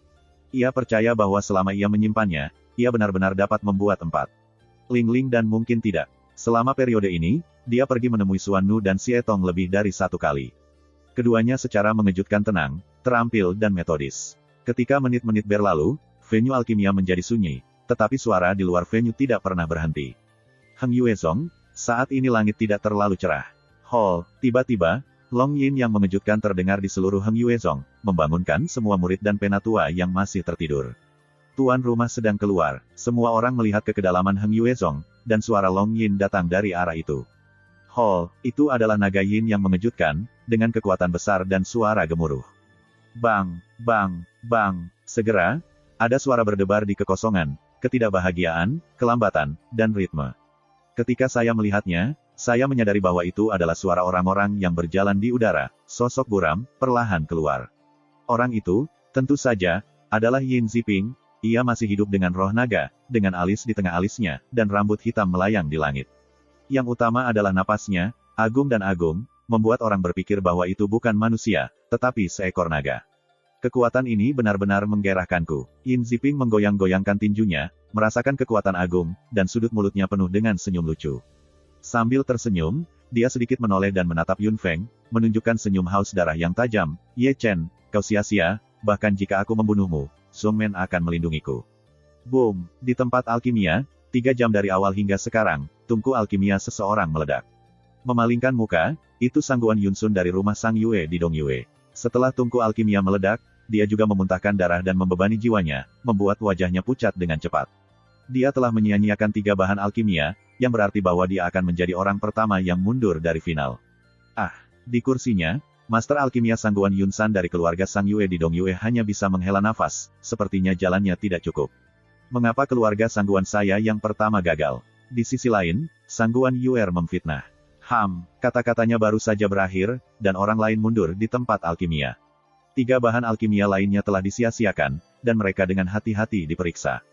Speaker 1: Ia percaya bahwa selama ia menyimpannya, ia benar-benar dapat membuat 4. Ling dan mungkin tidak. Selama periode ini, dia pergi menemui Suanu dan Sietong lebih dari 1 kali. Keduanya secara mengejutkan tenang, terampil dan metodis. Ketika menit-menit berlalu, venue alkimia menjadi sunyi, tetapi suara di luar venue tidak pernah berhenti. Heng Yuezong, saat ini langit tidak terlalu cerah. Tiba-tiba, Long Yin yang mengejutkan terdengar di seluruh Heng Yuezong, membangunkan semua murid dan penatua yang masih tertidur. Tuan rumah sedang keluar, semua orang melihat ke kedalaman Heng Yuezong, dan suara Long Yin datang dari arah itu. Itu adalah naga Yin yang mengejutkan, dengan kekuatan besar dan suara gemuruh. Bang, bang, bang, segera, ada suara berdebar di kekosongan, ketidakbahagiaan, kelambatan, dan ritme. Ketika saya melihatnya, saya menyadari bahwa itu adalah suara orang-orang yang berjalan di udara, sosok buram, perlahan keluar. Orang itu, tentu saja, adalah Yin Ziping, ia masih hidup dengan roh naga, dengan alis di tengah alisnya, dan rambut hitam melayang di langit. Yang utama adalah napasnya, agung dan agung, membuat orang berpikir bahwa itu bukan manusia, tetapi seekor naga. Kekuatan ini benar-benar menggerahkanku. Yin Ziping menggoyang-goyangkan tinjunya, merasakan kekuatan agung, dan sudut mulutnya penuh dengan senyum lucu. Sambil tersenyum, dia sedikit menoleh dan menatap Yun Feng, menunjukkan senyum haus darah yang tajam. Ye Chen, kau sia-sia, bahkan jika aku membunuhmu, Song Men akan melindungiku. Boom, di tempat alkimia, 3 jam dari awal hingga sekarang, tungku alkimia seseorang meledak. Memalingkan muka, itu Sangguan Yunsun dari rumah Sang Yue di Dongyue. Setelah tungku alkimia meledak, dia juga memuntahkan darah dan membebani jiwanya, membuat wajahnya pucat dengan cepat. Dia telah menyia-nyiakan 3 bahan alkimia, yang berarti bahwa dia akan menjadi orang pertama yang mundur dari final. Di kursinya, Master Alkimia Sangguan Yunsan dari keluarga Sang Yue di Dongyue hanya bisa menghela nafas, sepertinya jalannya tidak cukup. Mengapa keluarga Sangguan saya yang pertama gagal? Di sisi lain, Sangguan Yuer memfitnah. Kata-katanya baru saja berakhir, dan orang lain mundur di tempat alkimia. 3 bahan alkimia lainnya telah disia-siakan, dan mereka dengan hati-hati diperiksa.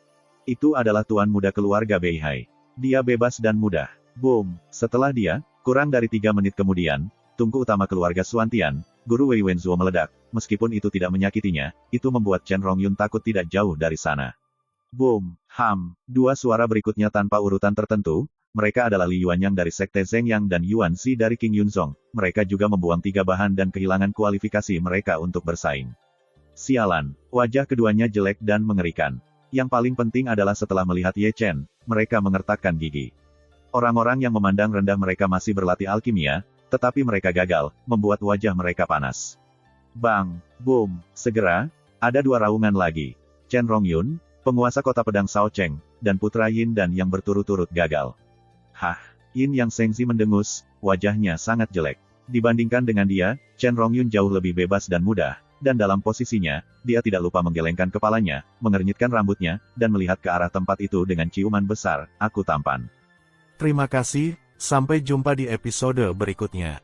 Speaker 1: Itu adalah tuan muda keluarga Beihai. Dia bebas dan mudah. Boom! Setelah dia, kurang dari 3 menit kemudian, tungku utama keluarga Xuantian, Guru Wei Wenzuo meledak. Meskipun itu tidak menyakitinya, itu membuat Chen Rongyun takut tidak jauh dari sana. Boom! 2 suara berikutnya tanpa urutan tertentu. Mereka adalah Li Yuanyang dari Sekte Zhengyang dan Yuan Xi dari King Yunzong. Mereka juga membuang 3 bahan dan kehilangan kualifikasi mereka untuk bersaing. Sialan, wajah keduanya jelek dan mengerikan. Yang paling penting adalah setelah melihat Ye Chen, mereka mengertakkan gigi. Orang-orang yang memandang rendah mereka masih berlatih alkimia, tetapi mereka gagal, membuat wajah mereka panas. Bang! Boom! Segera, ada 2 raungan lagi. Chen Rongyun, penguasa kota pedang Sao Cheng, dan putra Yin dan yang berturut-turut gagal. Yin Yang Zhengzi mendengus, wajahnya sangat jelek. Dibandingkan dengan dia, Chen Rongyun jauh lebih bebas dan mudah, dan dalam posisinya, dia tidak lupa menggelengkan kepalanya, mengernyitkan rambutnya, dan melihat ke arah tempat itu dengan ciuman besar, aku tampan.
Speaker 2: Terima kasih, sampai jumpa di episode berikutnya.